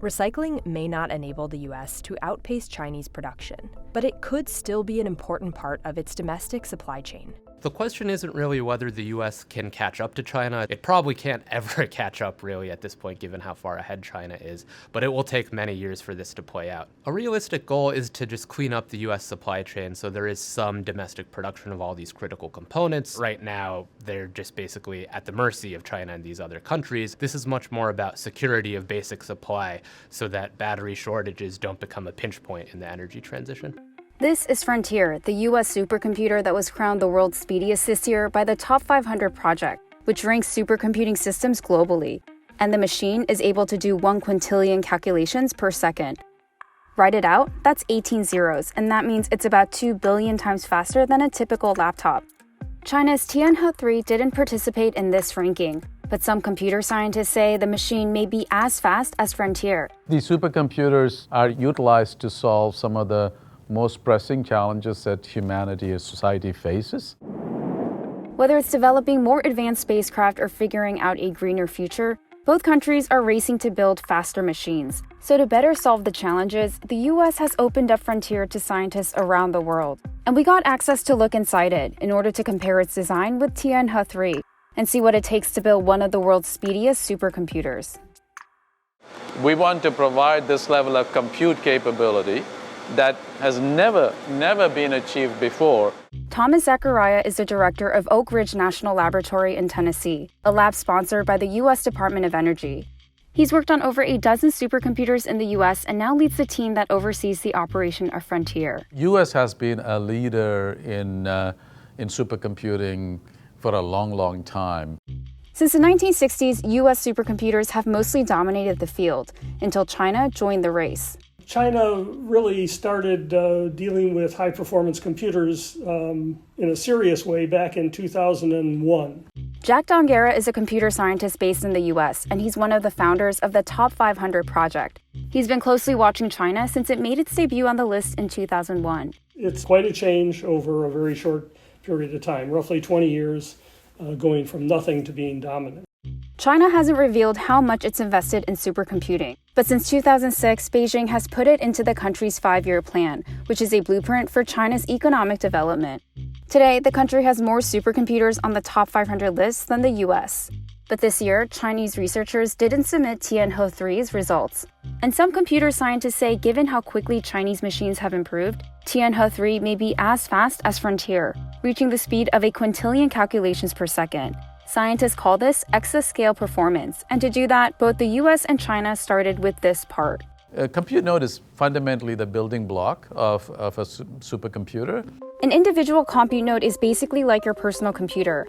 Recycling may not enable the U.S. to outpace Chinese production, but it could still be an important part of its domestic supply chain. The question isn't really whether the US can catch up to China. It probably can't ever catch up really at this point given how far ahead China is, but it will take many years for this to play out. A realistic goal is to just clean up the US supply chain so there is some domestic production of all these critical components. Right now, they're just basically at the mercy of China and these other countries. This is much more about security of basic supply so that battery shortages don't become a pinch point in the energy transition. This is Frontier, the U.S. supercomputer that was crowned the world's speediest this year by the Top 500 project, which ranks supercomputing systems globally. And the machine is able to do 1 quintillion calculations per second. Write it out, that's 18 zeros, and that means it's about 2 billion times faster than a typical laptop. China's Tianhe 3 didn't participate in this ranking, but some computer scientists say the machine may be as fast as Frontier. These supercomputers are utilized to solve some of the most pressing challenges that humanity and society faces. Whether it's developing more advanced spacecraft or figuring out a greener future, both countries are racing to build faster machines. So to better solve the challenges, the US has opened up Frontier to scientists around the world. And we got access to look inside it in order to compare its design with Tianhe 3 and see what it takes to build one of the world's speediest supercomputers. We want to provide this level of compute capability that has never been achieved before. Thomas Zachariah is the director of Oak Ridge National Laboratory in Tennessee, a lab sponsored by the U.S. Department of Energy. He's worked on over a dozen supercomputers in the U.S. and now leads the team that oversees the operation of Frontier. U.S. has been a leader in in supercomputing for a long, long time. Since the 1960s, U.S. supercomputers have mostly dominated the field until China joined the race. China really started dealing with high-performance computers in a serious way back in 2001. Jack Dongarra is a computer scientist based in the U.S., and he's one of the founders of the Top 500 project. He's been closely watching China since it made its debut on the list in 2001. It's quite a change over a very short period of time, roughly 20 years, going from nothing to being dominant. China hasn't revealed how much it's invested in supercomputing, but since 2006, Beijing has put it into the country's 5-year plan, which is a blueprint for China's economic development. Today, the country has more supercomputers on the top 500 list than the US. But this year, Chinese researchers didn't submit tianhe 3's results. And some computer scientists say given how quickly Chinese machines have improved, tianhe 3 may be as fast as Frontier, reaching the speed of a quintillion calculations per second. Scientists call this exascale performance, and to do that, both the US and China started with this part. A compute node is fundamentally the building block of a supercomputer. An individual compute node is basically like your personal computer.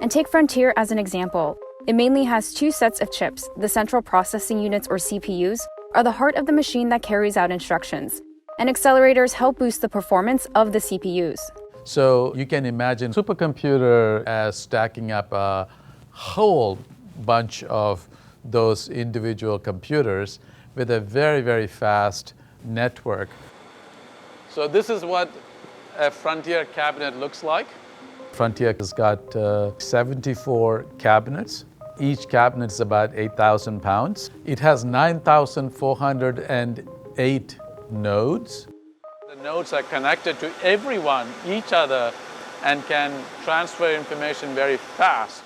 And take Frontier as an example. It mainly has 2 sets of chips. The central processing units, or CPUs, are the heart of the machine that carries out instructions. And accelerators help boost the performance of the CPUs. So you can imagine supercomputer as stacking up a whole bunch of those individual computers with a very, very fast network. So this is what a Frontier cabinet looks like. Frontier has got 74 cabinets. Each cabinet is about 8,000 pounds. It has 9,408 nodes. The nodes are connected to everyone, each other, and can transfer information very fast.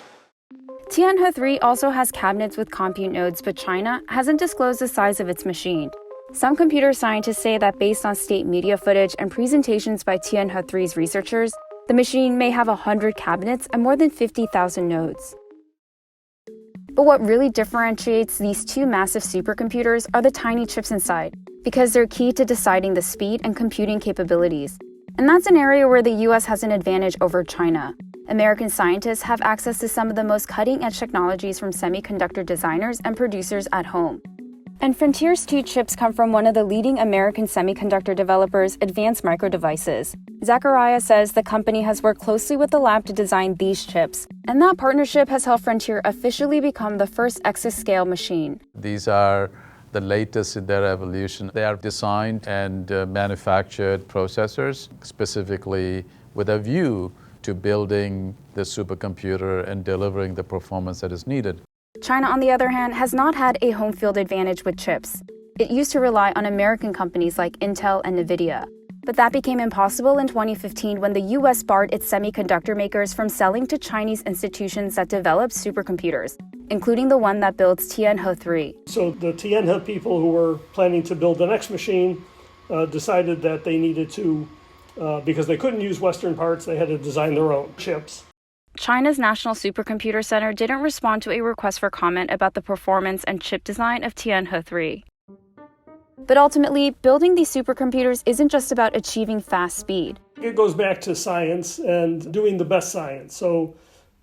Tianhe 3 also has cabinets with compute nodes, but China hasn't disclosed the size of its machine. Some computer scientists say that based on state media footage and presentations by tianhe 3's researchers, the machine may have 100 cabinets and more than 50,000 nodes. But what really differentiates these two massive supercomputers are the tiny chips inside, because they're key to deciding the speed and computing capabilities. And that's an area where the US has an advantage over China. American scientists have access to some of the most cutting-edge technologies from semiconductor designers and producers at home. And Frontier's 2 chips come from one of the leading American semiconductor developers, Advanced Micro Devices. Zachariah says the company has worked closely with the lab to design these chips, and that partnership has helped Frontier officially become the first exascale machine. These are the latest in their evolution. They are designed and manufactured processors specifically with a view to building the supercomputer and delivering the performance that is needed. China, on the other hand, has not had a home field advantage with chips. It used to rely on American companies like Intel and Nvidia. But that became impossible in 2015 when the US barred its semiconductor makers from selling to Chinese institutions that develop supercomputers, including the one that builds tianhe 3. So the tianhe people who were planning to build the next machine decided that they needed to, because they couldn't use Western parts, they had to design their own chips. China's National Supercomputer Center didn't respond to a request for comment about the performance and chip design of tianhe 3. But ultimately, building these supercomputers isn't just about achieving fast speed. It goes back to science and doing the best science. So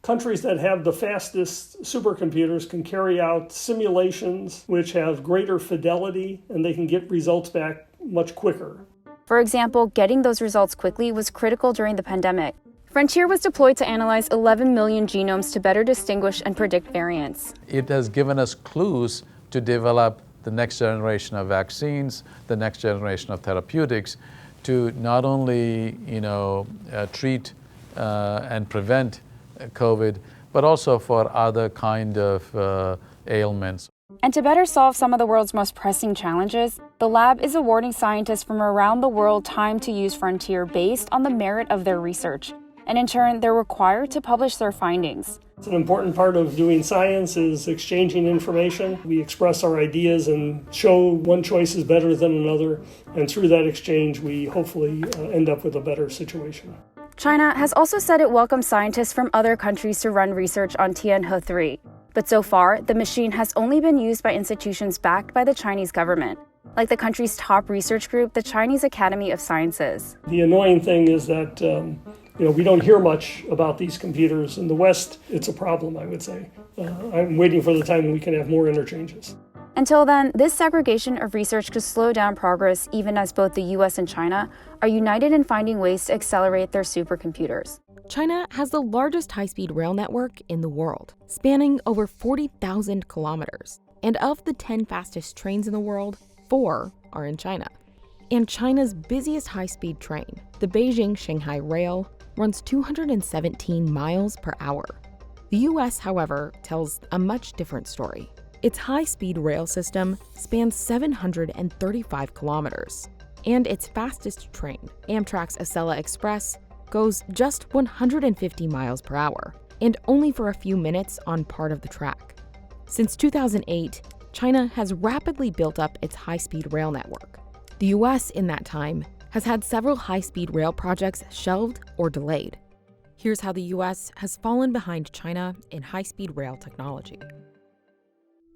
countries that have the fastest supercomputers can carry out simulations which have greater fidelity, and they can get results back much quicker. For example, getting those results quickly was critical during the pandemic. Frontier was deployed to analyze 11 million genomes to better distinguish and predict variants. It has given us clues to develop the next generation of vaccines, the next generation of therapeutics, to not only treat and prevent COVID, but also for other kind of ailments. And to better solve some of the world's most pressing challenges, the lab is awarding scientists from around the world time to use Frontier based on the merit of their research. And in turn, they're required to publish their findings. It's an important part of doing science is exchanging information. We express our ideas and show one choice is better than another. And through that exchange, we hopefully end up with a better situation. China has also said it welcomes scientists from other countries to run research on tianhe 3. But so far, the machine has only been used by institutions backed by the Chinese government, like the country's top research group, the Chinese Academy of Sciences. The annoying thing is that We don't hear much about these computers. In the West, it's a problem, I would say. I'm waiting for the time when we can have more interchanges. Until then, this segregation of research could slow down progress even as both the US and China are united in finding ways to accelerate their supercomputers. China has the largest high-speed rail network in the world, spanning over 40,000 kilometers. And of the 10 fastest trains in the world, 4 are in China. And China's busiest high-speed train, the Beijing-Shanghai Rail, runs 217 miles per hour. The US, however, tells a much different story. Its high-speed rail system spans 735 kilometers. And its fastest train, Amtrak's Acela Express, goes just 150 miles per hour, and only for a few minutes on part of the track. Since 2008, China has rapidly built up its high-speed rail network. The US, in that time, has had several high-speed rail projects shelved or delayed. Here's how the US has fallen behind China in high-speed rail technology.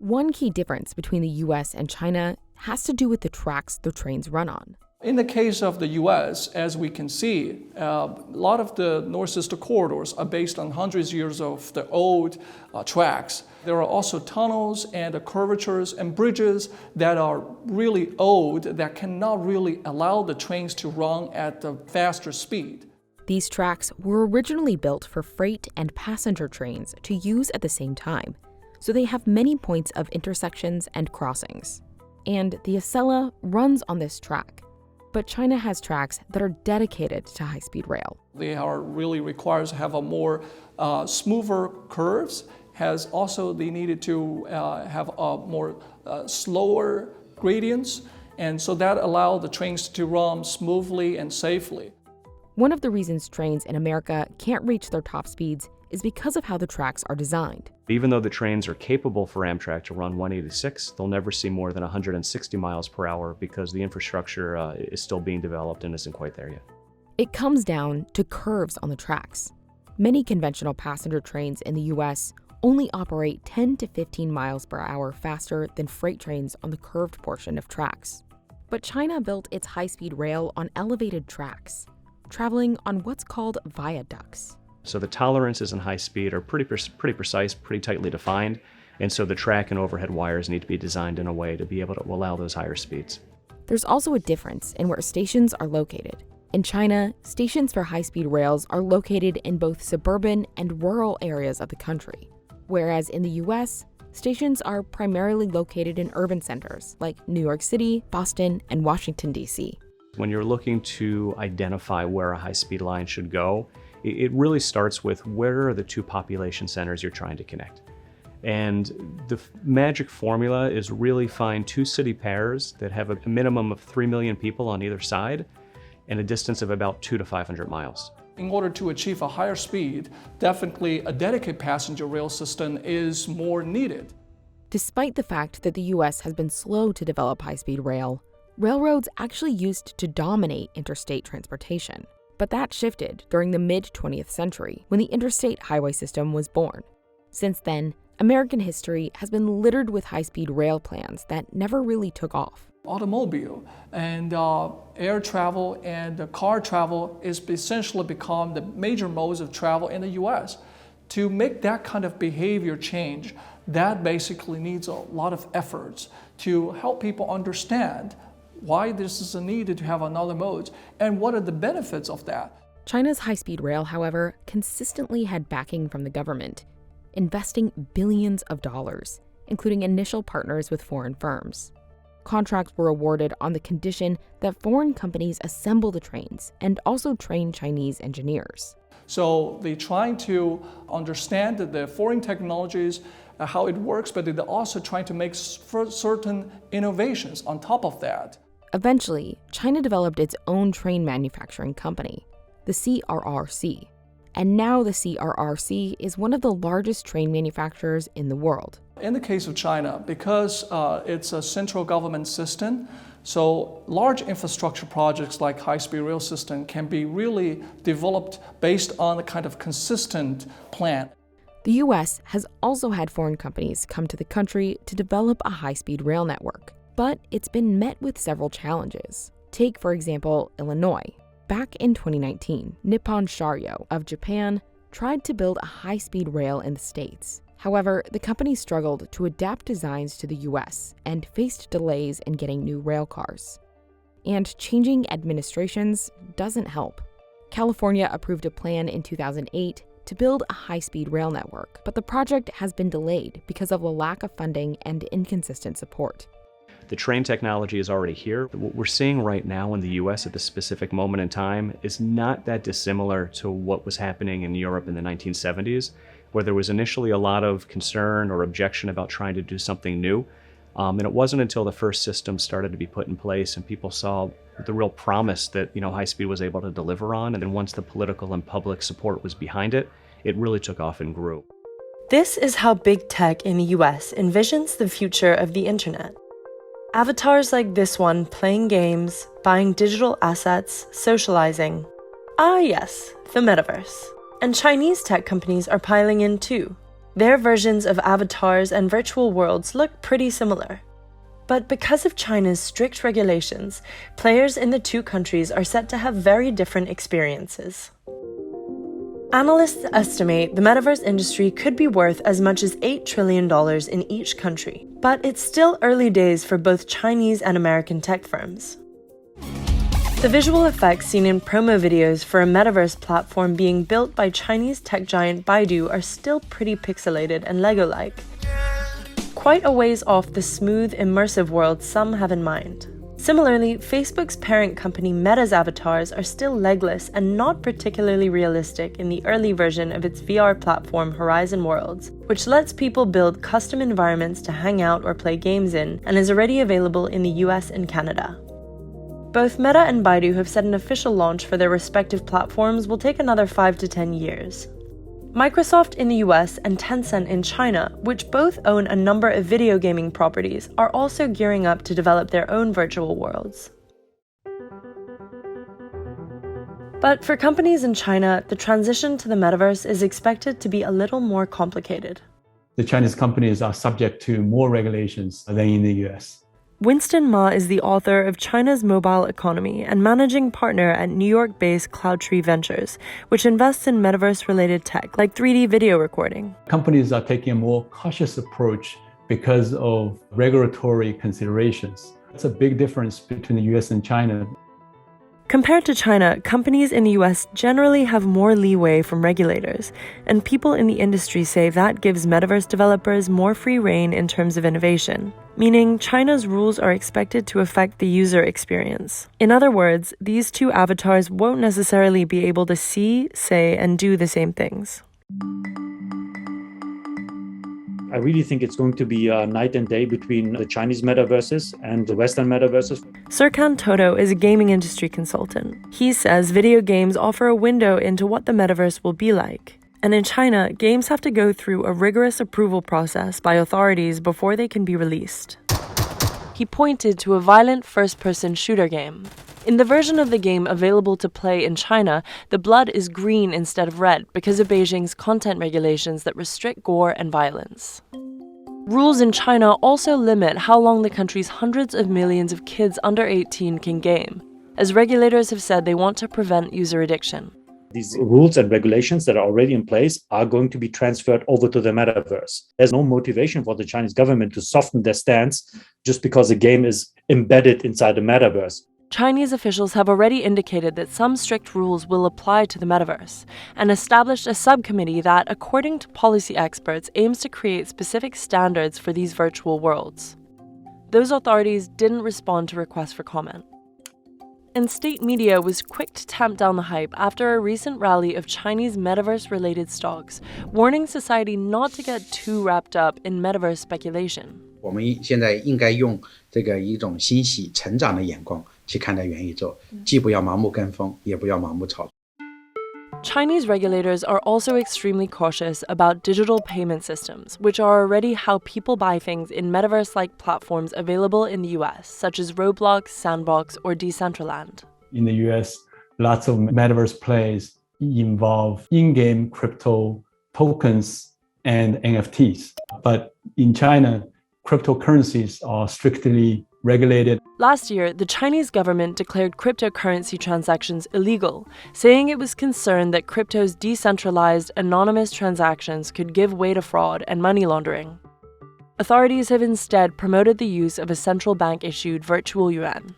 One key difference between the US and China has to do with the tracks the trains run on. In the case of the US, as we can see, a lot of the north-south corridors are based on hundreds of years of the old tracks. There are also tunnels and curvatures and bridges that are really old that cannot really allow the trains to run at a faster speed. These tracks were originally built for freight and passenger trains to use at the same time, so they have many points of intersections and crossings. And the Acela runs on this track. But China has tracks that are dedicated to high-speed rail. They are really required to have a more smoother curves. They needed to have a more slower gradients, and so that allowed the trains to run smoothly and safely. One of the reasons trains in America can't reach their top speeds is because of how the tracks are designed. Even though the trains are capable for Amtrak to run 186, they'll never see more than 160 miles per hour because the infrastructure is still being developed and isn't quite there yet. It comes down to curves on the tracks. Many conventional passenger trains in the US only operate 10 to 15 miles per hour faster than freight trains on the curved portion of tracks. But China built its high-speed rail on elevated tracks, traveling on what's called viaducts. So the tolerances in high speed are pretty precise, pretty tightly defined, and so the track and overhead wires need to be designed in a way to be able to allow those higher speeds. There's also a difference in where stations are located. In China, stations for high-speed rails are located in both suburban and rural areas of the country, whereas in the US, stations are primarily located in urban centers like New York City, Boston, and Washington, D.C. When you're looking to identify where a high-speed line should go, it really starts with where are the two population centers you're trying to connect. And the magic formula is really find two city pairs that have a minimum of 3 million people on either side and a distance of about 200 to 500 miles. In order to achieve a higher speed, definitely a dedicated passenger rail system is more needed. Despite the fact that the US has been slow to develop high-speed rail, railroads actually used to dominate interstate transportation. But that shifted during the mid-20th century when the interstate highway system was born. Since then, American history has been littered with high-speed rail plans that never really took off. Automobile and air travel and car travel is essentially become the major modes of travel in the US. To make that kind of behavior change, that basically needs a lot of efforts to help people understand why this is needed to have another mode, and what are the benefits of that. China's high-speed rail, however, consistently had backing from the government, investing billions of dollars, including initial partners with foreign firms. Contracts were awarded on the condition that foreign companies assemble the trains and also train Chinese engineers. So they're trying to understand the foreign technologies, how it works, but they're also trying to make certain innovations on top of that. Eventually, China developed its own train manufacturing company, the CRRC. And now the CRRC is one of the largest train manufacturers in the world. In the case of China, because it's a central government system, so large infrastructure projects like high-speed rail system can be really developed based on a kind of consistent plan. The US has also had foreign companies come to the country to develop a high-speed rail network. But it's been met with several challenges. Take, for example, Illinois. Back in 2019, Nippon Sharyo of Japan tried to build a high-speed rail in the States. However, the company struggled to adapt designs to the US and faced delays in getting new rail cars. And changing administrations doesn't help. California approved a plan in 2008 to build a high-speed rail network, but the project has been delayed because of a lack of funding and inconsistent support. The train technology is already here. What we're seeing right now in the US at this specific moment in time is not that dissimilar to what was happening in Europe in the 1970s, where there was initially a lot of concern or objection about trying to do something new. And it wasn't until the first system started to be put in place and people saw the real promise that high speed was able to deliver on, and then once the political and public support was behind it, it really took off and grew. This is how big tech in the US envisions the future of the internet. Avatars like this one playing games, buying digital assets, socializing. Ah yes, the metaverse. And Chinese tech companies are piling in too. Their versions of avatars and virtual worlds look pretty similar. But because of China's strict regulations, players in the two countries are set to have very different experiences. Analysts estimate the metaverse industry could be worth as much as $8 trillion in each country, but it's still early days for both Chinese and American tech firms. The visual effects seen in promo videos for a metaverse platform being built by Chinese tech giant Baidu are still pretty pixelated and Lego-like. Quite a ways off the smooth, immersive world some have in mind. Similarly, Facebook's parent company Meta's avatars are still legless and not particularly realistic in the early version of its VR platform Horizon Worlds, which lets people build custom environments to hang out or play games in and is already available in the US and Canada. Both Meta and Baidu have said an official launch for their respective platforms will take another 5 to 10 years. Microsoft in the US and Tencent in China, which both own a number of video gaming properties, are also gearing up to develop their own virtual worlds. But for companies in China, the transition to the metaverse is expected to be a little more complicated. The Chinese companies are subject to more regulations than in the US. Winston Ma is the author of China's Mobile Economy and managing partner at New York-based Cloudtree Ventures, which invests in metaverse-related tech like 3D video recording. Companies are taking a more cautious approach because of regulatory considerations. It's a big difference between the US and China. Compared to China, companies in the US generally have more leeway from regulators, and people in the industry say that gives metaverse developers more free rein in terms of innovation, meaning China's rules are expected to affect the user experience. In other words, these two avatars won't necessarily be able to see, say, and do the same things. I really think it's going to be a night and day between the Chinese metaverses and the Western metaverses. Serkan Toto is a gaming industry consultant. He says video games offer a window into what the metaverse will be like. And in China, games have to go through a rigorous approval process by authorities before they can be released. He pointed to a violent first-person shooter game. In the version of the game available to play in China, the blood is green instead of red because of Beijing's content regulations that restrict gore and violence. Rules in China also limit how long the country's hundreds of millions of kids under 18 can game, as regulators have said they want to prevent user addiction. These rules and regulations that are already in place are going to be transferred over to the metaverse. There's no motivation for the Chinese government to soften their stance just because the game is embedded inside the metaverse. Chinese officials have already indicated that some strict rules will apply to the metaverse and established a subcommittee that, according to policy experts, aims to create specific standards for these virtual worlds. Those authorities didn't respond to requests for comment. And state media was quick to tamp down the hype after a recent rally of Chinese metaverse-related stocks, warning society not to get too wrapped up in metaverse speculation. 我们现在应该用这个一种欣喜成长的眼光去看待元宇宙，既不要盲目跟风，也不要盲目炒作。 Chinese regulators are also extremely cautious about digital payment systems, which are already how people buy things in metaverse-like platforms available in the US, such as Roblox, Sandbox, or Decentraland. In the US, lots of metaverse plays involve in-game crypto tokens and NFTs. But in China, cryptocurrencies are strictly regulated. Last year, the Chinese government declared cryptocurrency transactions illegal, saying it was concerned that crypto's decentralized, anonymous transactions could give way to fraud and money laundering. Authorities have instead promoted the use of a central bank-issued virtual yuan.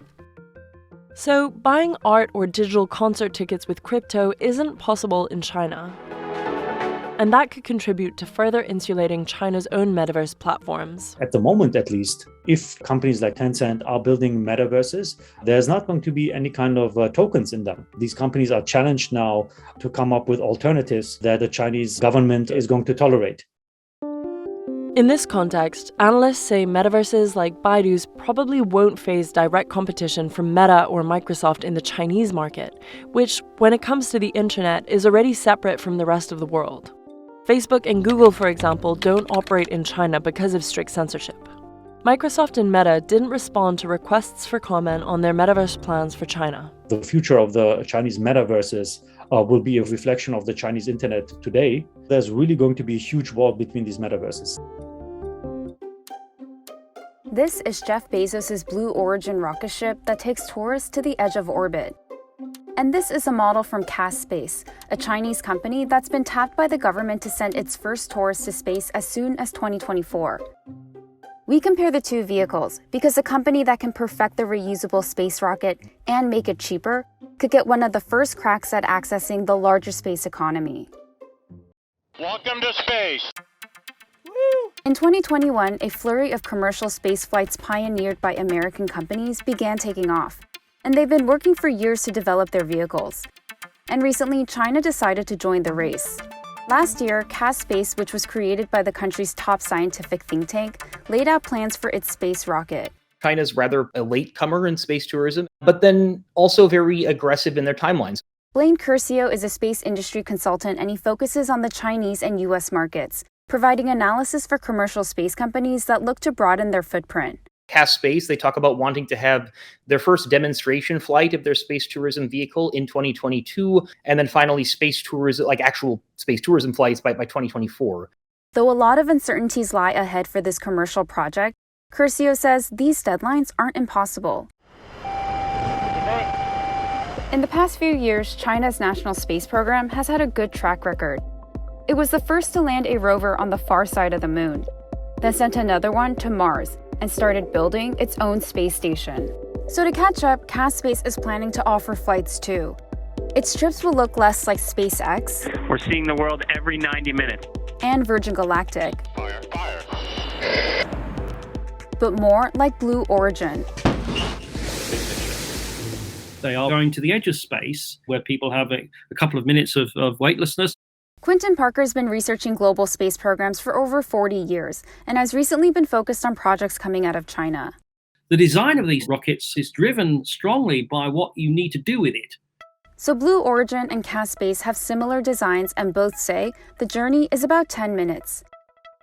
So, buying art or digital concert tickets with crypto isn't possible in China. And that could contribute to further insulating China's own metaverse platforms. At the moment, at least, if companies like Tencent are building metaverses, there's not going to be any kind of tokens in them. These companies are challenged now to come up with alternatives that the Chinese government is going to tolerate. In this context, analysts say metaverses like Baidu's probably won't face direct competition from Meta or Microsoft in the Chinese market, which, when it comes to the internet, is already separate from the rest of the world. Facebook and Google, for example, don't operate in China because of strict censorship. Microsoft and Meta didn't respond to requests for comment on their metaverse plans for China. The future of the Chinese metaverses will be a reflection of the Chinese internet today. There's really going to be a huge wall between these metaverses. This is Jeff Bezos' Blue Origin rocket ship that takes tourists to the edge of orbit. And this is a model from CAS Space, a Chinese company that's been tapped by the government to send its first tourists to space as soon as 2024. We compare the two vehicles because a company that can perfect the reusable space rocket and make it cheaper could get one of the first cracks at accessing the larger space economy. Welcome to space! In 2021, a flurry of commercial space flights pioneered by American companies began taking off, and they've been working for years to develop their vehicles. And recently, China decided to join the race. Last year, CAS Space, which was created by the country's top scientific think tank, laid out plans for its space rocket. China's rather a latecomer in space tourism, but then also very aggressive in their timelines. Blaine Curcio is a space industry consultant, and he focuses on the Chinese and U.S. markets, providing analysis for commercial space companies that look to broaden their footprint. CAS Space, they talk about wanting to have their first demonstration flight of their space tourism vehicle in 2022, and then finally space tourism, like actual space tourism flights by 2024. Though a lot of uncertainties lie ahead for this commercial project, Curcio says these deadlines aren't impossible. In the past few years, China's national space program has had a good track record. It was the first to land a rover on the far side of the moon, then sent another one to Mars, and started building its own space station. So to catch up, CAS Space is planning to offer flights too. Its trips will look less like SpaceX. We're seeing the world every 90 minutes. And Virgin Galactic. But more like Blue Origin. They are going to the edge of space where people have a couple of minutes of weightlessness. Quentin Parker's been researching global space programs for over 40 years and has recently been focused on projects coming out of China. The design of these rockets is driven strongly by what you need to do with it. So Blue Origin and CAS Space have similar designs, and both say the journey is about 10 minutes.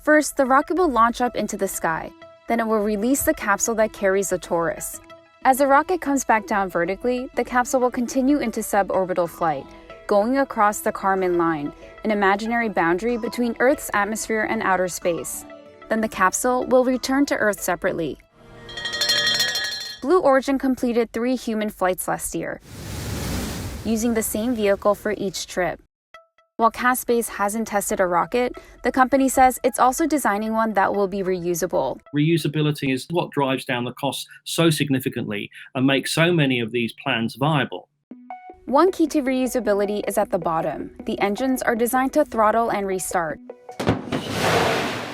First, the rocket will launch up into the sky. Then it will release the capsule that carries the tourists. As the rocket comes back down vertically, the capsule will continue into suborbital flight, going across the Kármán line, an imaginary boundary between Earth's atmosphere and outer space. Then the capsule will return to Earth separately. Blue Origin completed 3 human flights last year, using the same vehicle for each trip. While CAS Space hasn't tested a rocket, the company says it's also designing one that will be reusable. Reusability is what drives down the costs so significantly and makes so many of these plans viable. One key to reusability is at the bottom. The engines are designed to throttle and restart,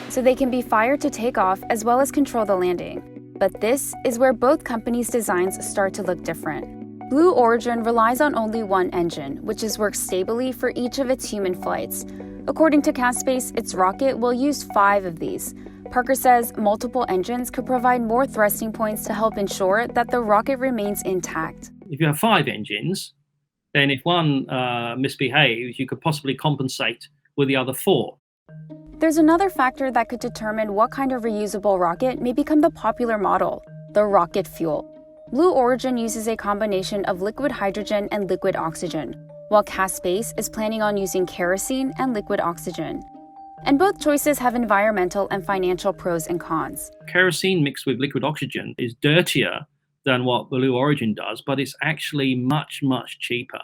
so they can be fired to take off as well as control the landing. But this is where both companies' designs start to look different. Blue Origin relies on only one engine, which has worked stably for each of its human flights. According to CAS Space, its rocket will use 5 of these. Parker says multiple engines could provide more thrusting points to help ensure that the rocket remains intact. If you have 5 engines, then if one misbehaves, you could possibly compensate with the other 4. There's another factor that could determine what kind of reusable rocket may become the popular model: the rocket fuel. Blue Origin uses a combination of liquid hydrogen and liquid oxygen, while CAS Space is planning on using kerosene and liquid oxygen. And both choices have environmental and financial pros and cons. Kerosene mixed with liquid oxygen is dirtier than what Blue Origin does, but it's actually much, much cheaper.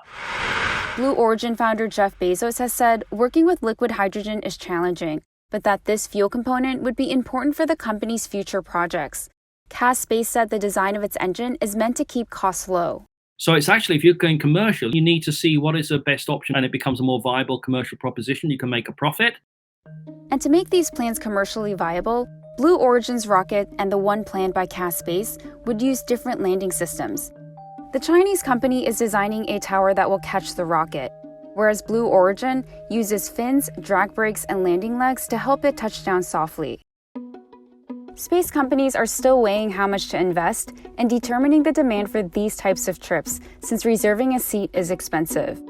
Blue Origin founder Jeff Bezos has said working with liquid hydrogen is challenging, but that this fuel component would be important for the company's future projects. Cass Space said the design of its engine is meant to keep costs low. So it's actually, if you're going commercial, you need to see what is the best option, and it becomes a more viable commercial proposition. You can make a profit. And to make these plans commercially viable, Blue Origin's rocket and the one planned by Cass Space would use different landing systems. The Chinese company is designing a tower that will catch the rocket, whereas Blue Origin uses fins, drag brakes, and landing legs to help it touch down softly. Space companies are still weighing how much to invest and determining the demand for these types of trips, since reserving a seat is expensive.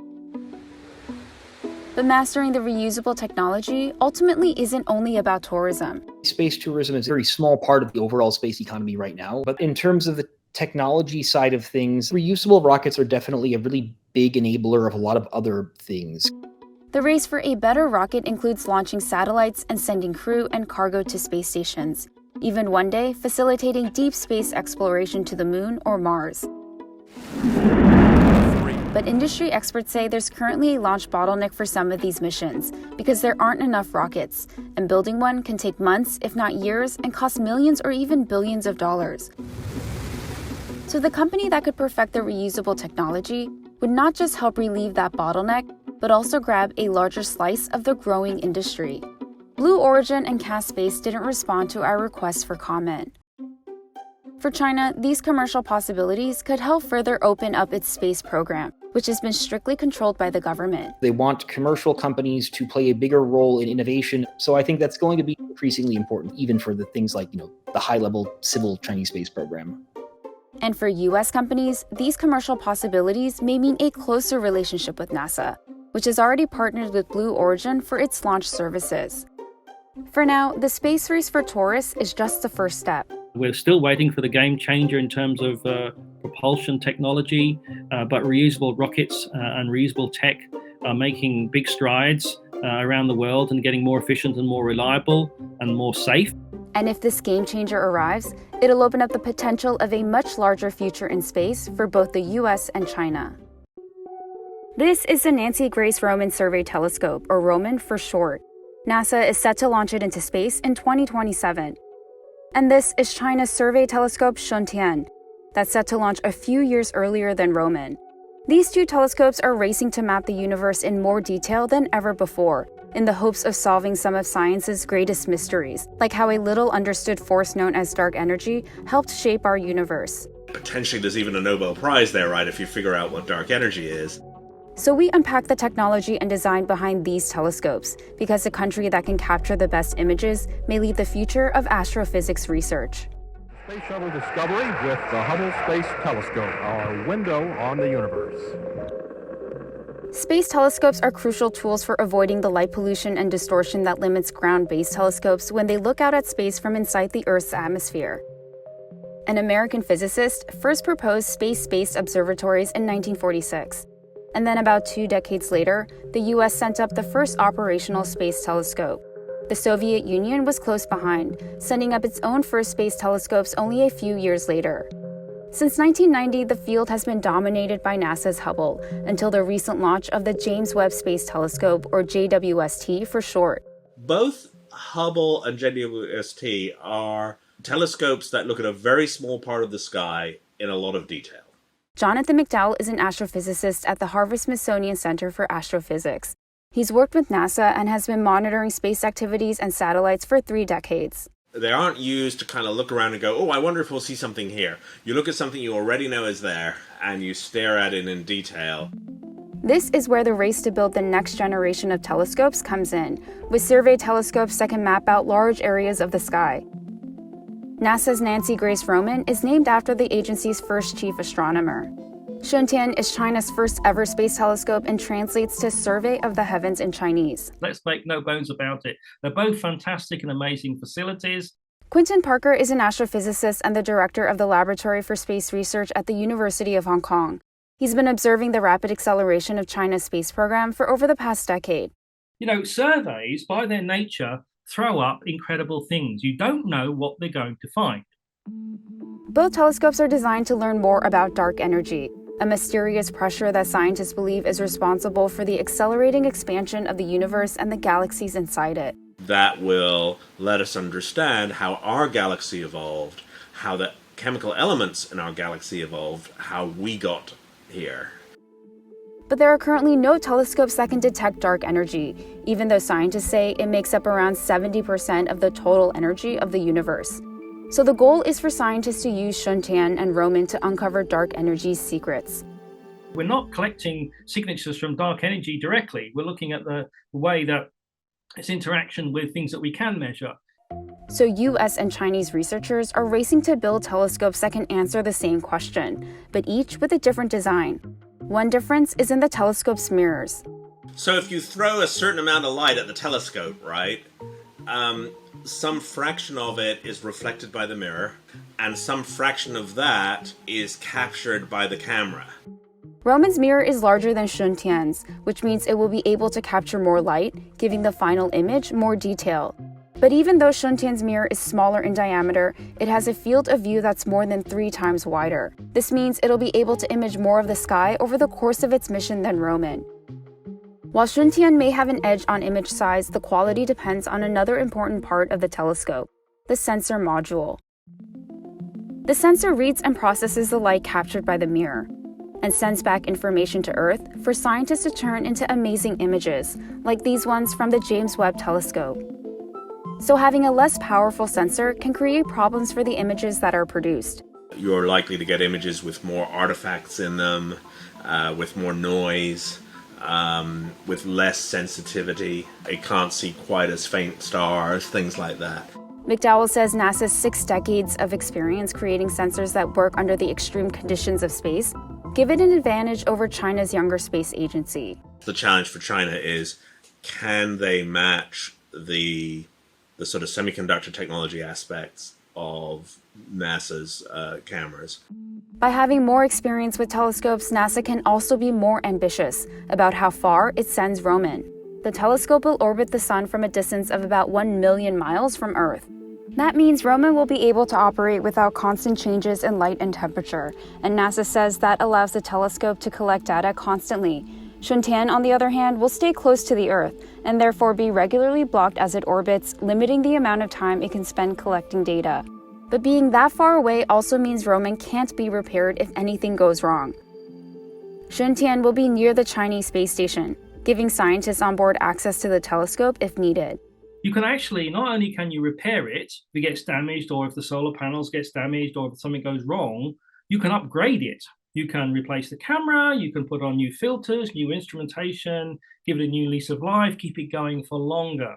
But mastering the reusable technology ultimately isn't only about tourism. Space tourism is a very small part of the overall space economy right now. But in terms of the technology side of things, reusable rockets are definitely a really big enabler of a lot of other things. The race for a better rocket includes launching satellites and sending crew and cargo to space stations, even one day facilitating deep space exploration to the moon or Mars. But industry experts say there's currently a launch bottleneck for some of these missions because there aren't enough rockets, and building one can take months, if not years, and cost millions or even billions of dollars. So the company that could perfect the reusable technology would not just help relieve that bottleneck, but also grab a larger slice of the growing industry. Blue Origin and Cass Space didn't respond to our request for comment. For China, these commercial possibilities could help further open up its space program, which has been strictly controlled by the government. They want commercial companies to play a bigger role in innovation. So I think that's going to be increasingly important, even for the things like, the high-level civil Chinese space program. And for US companies, these commercial possibilities may mean a closer relationship with NASA, which has already partnered with Blue Origin for its launch services. For now, the space race for tourists is just the first step. We're still waiting for the game changer in terms of propulsion technology, but reusable rockets and reusable tech are making big strides around the world and getting more efficient and more reliable and more safe. And if this game changer arrives, it'll open up the potential of a much larger future in space for both the US and China. This is the Nancy Grace Roman Survey Telescope, or Roman for short. NASA is set to launch it into space in 2027. And this is China's survey telescope Xuntian, that's set to launch a few years earlier than Roman. These two telescopes are racing to map the universe in more detail than ever before, in the hopes of solving some of science's greatest mysteries, like how a little understood force known as dark energy helped shape our universe. Potentially there's even a Nobel Prize there, right, if you figure out what dark energy is. So we unpack the technology and design behind these telescopes, because a country that can capture the best images may lead the future of astrophysics research. Space Shuttle Discovery with the Hubble Space Telescope, our window on the universe. Space telescopes are crucial tools for avoiding the light pollution and distortion that limits ground-based telescopes when they look out at space from inside the Earth's atmosphere. An American physicist first proposed space-based observatories in 1946. And then about 2 decades later, the US sent up the first operational space telescope. The Soviet Union was close behind, sending up its own first space telescopes only a few years later. Since 1990, the field has been dominated by NASA's Hubble, until the recent launch of the James Webb Space Telescope, or JWST for short. Both Hubble and JWST are telescopes that look at a very small part of the sky in a lot of detail. Jonathan McDowell is an astrophysicist at the Harvard-Smithsonian Center for Astrophysics. He's worked with NASA and has been monitoring space activities and satellites for 3 decades. They aren't used to kind of look around and go, oh, I wonder if we'll see something here. You look at something you already know is there, and you stare at it in detail. This is where the race to build the next generation of telescopes comes in, with survey telescopes that can map out large areas of the sky. NASA's Nancy Grace Roman is named after the agency's first chief astronomer. Xuntian is China's first ever space telescope and translates to Survey of the Heavens in Chinese. Let's make no bones about it. They're both fantastic and amazing facilities. Quinton Parker is an astrophysicist and the director of the Laboratory for Space Research at the University of Hong Kong. He's been observing the rapid acceleration of China's space program for over the past decade. Surveys by their nature throw up incredible things. You don't know what they're going to find. Both telescopes are designed to learn more about dark energy, a mysterious pressure that scientists believe is responsible for the accelerating expansion of the universe and the galaxies inside it. That will let us understand how our galaxy evolved, how the chemical elements in our galaxy evolved, how we got here. But there are currently no telescopes that can detect dark energy, even though scientists say it makes up around 70% of the total energy of the universe. So the goal is for scientists to use Xuntian and Roman to uncover dark energy's secrets. We're not collecting signatures from dark energy directly. We're looking at the way that its interaction with things that we can measure. So US and Chinese researchers are racing to build telescopes that can answer the same question, but each with a different design. One difference is in the telescope's mirrors. So if you throw a certain amount of light at the telescope, right, some fraction of it is reflected by the mirror, and some fraction of that is captured by the camera. Roman's mirror is larger than Xuntian's, which means it will be able to capture more light, giving the final image more detail. But even though Xuntian's mirror is smaller in diameter, it has a field of view that's more than 3 times wider. This means it'll be able to image more of the sky over the course of its mission than Roman. While Xuntian may have an edge on image size, the quality depends on another important part of the telescope, the sensor module. The sensor reads and processes the light captured by the mirror and sends back information to Earth for scientists to turn into amazing images, like these ones from the James Webb Telescope. So having a less powerful sensor can create problems for the images that are produced. You're likely to get images with more artifacts in them, with more noise, with less sensitivity. It can't see quite as faint stars, things like that. McDowell says NASA's 6 decades of experience creating sensors that work under the extreme conditions of space give it an advantage over China's younger space agency. The challenge for China is, can they match the sort of semiconductor technology aspects of NASA's cameras? By having more experience with telescopes, NASA can also be more ambitious about how far it sends Roman. The telescope will orbit the Sun from a distance of about 1 million miles from Earth. That means Roman will be able to operate without constant changes in light and temperature, and NASA says that allows the telescope to collect data constantly. Xuntian, on the other hand, will stay close to the Earth and therefore be regularly blocked as it orbits, limiting the amount of time it can spend collecting data. But being that far away also means Roman can't be repaired if anything goes wrong. Xuntian will be near the Chinese space station, giving scientists on board access to the telescope if needed. You can actually, not only can you repair it if it gets damaged or if the solar panels gets damaged or if something goes wrong, you can upgrade it. You can replace the camera, you can put on new filters, new instrumentation, give it a new lease of life, keep it going for longer.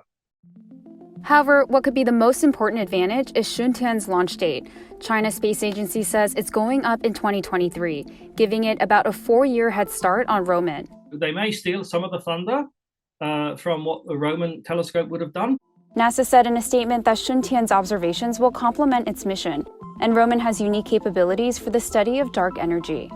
However, what could be the most important advantage is Xuntian's launch date. China's space agency says it's going up in 2023, giving it about a 4-year head start on Roman. They may steal some of the thunder from what the Roman telescope would have done. NASA said in a statement that Xuntian's observations will complement its mission, and Roman has unique capabilities for the study of dark energy.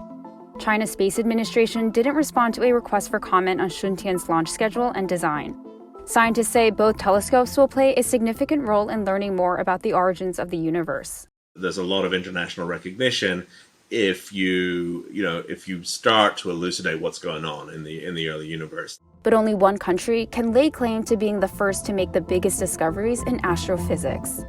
China's Space Administration didn't respond to a request for comment on Xuntian's launch schedule and design. Scientists say both telescopes will play a significant role in learning more about the origins of the universe. There's a lot of international recognition if you start to elucidate what's going on in the early universe. But only one country can lay claim to being the first to make the biggest discoveries in astrophysics.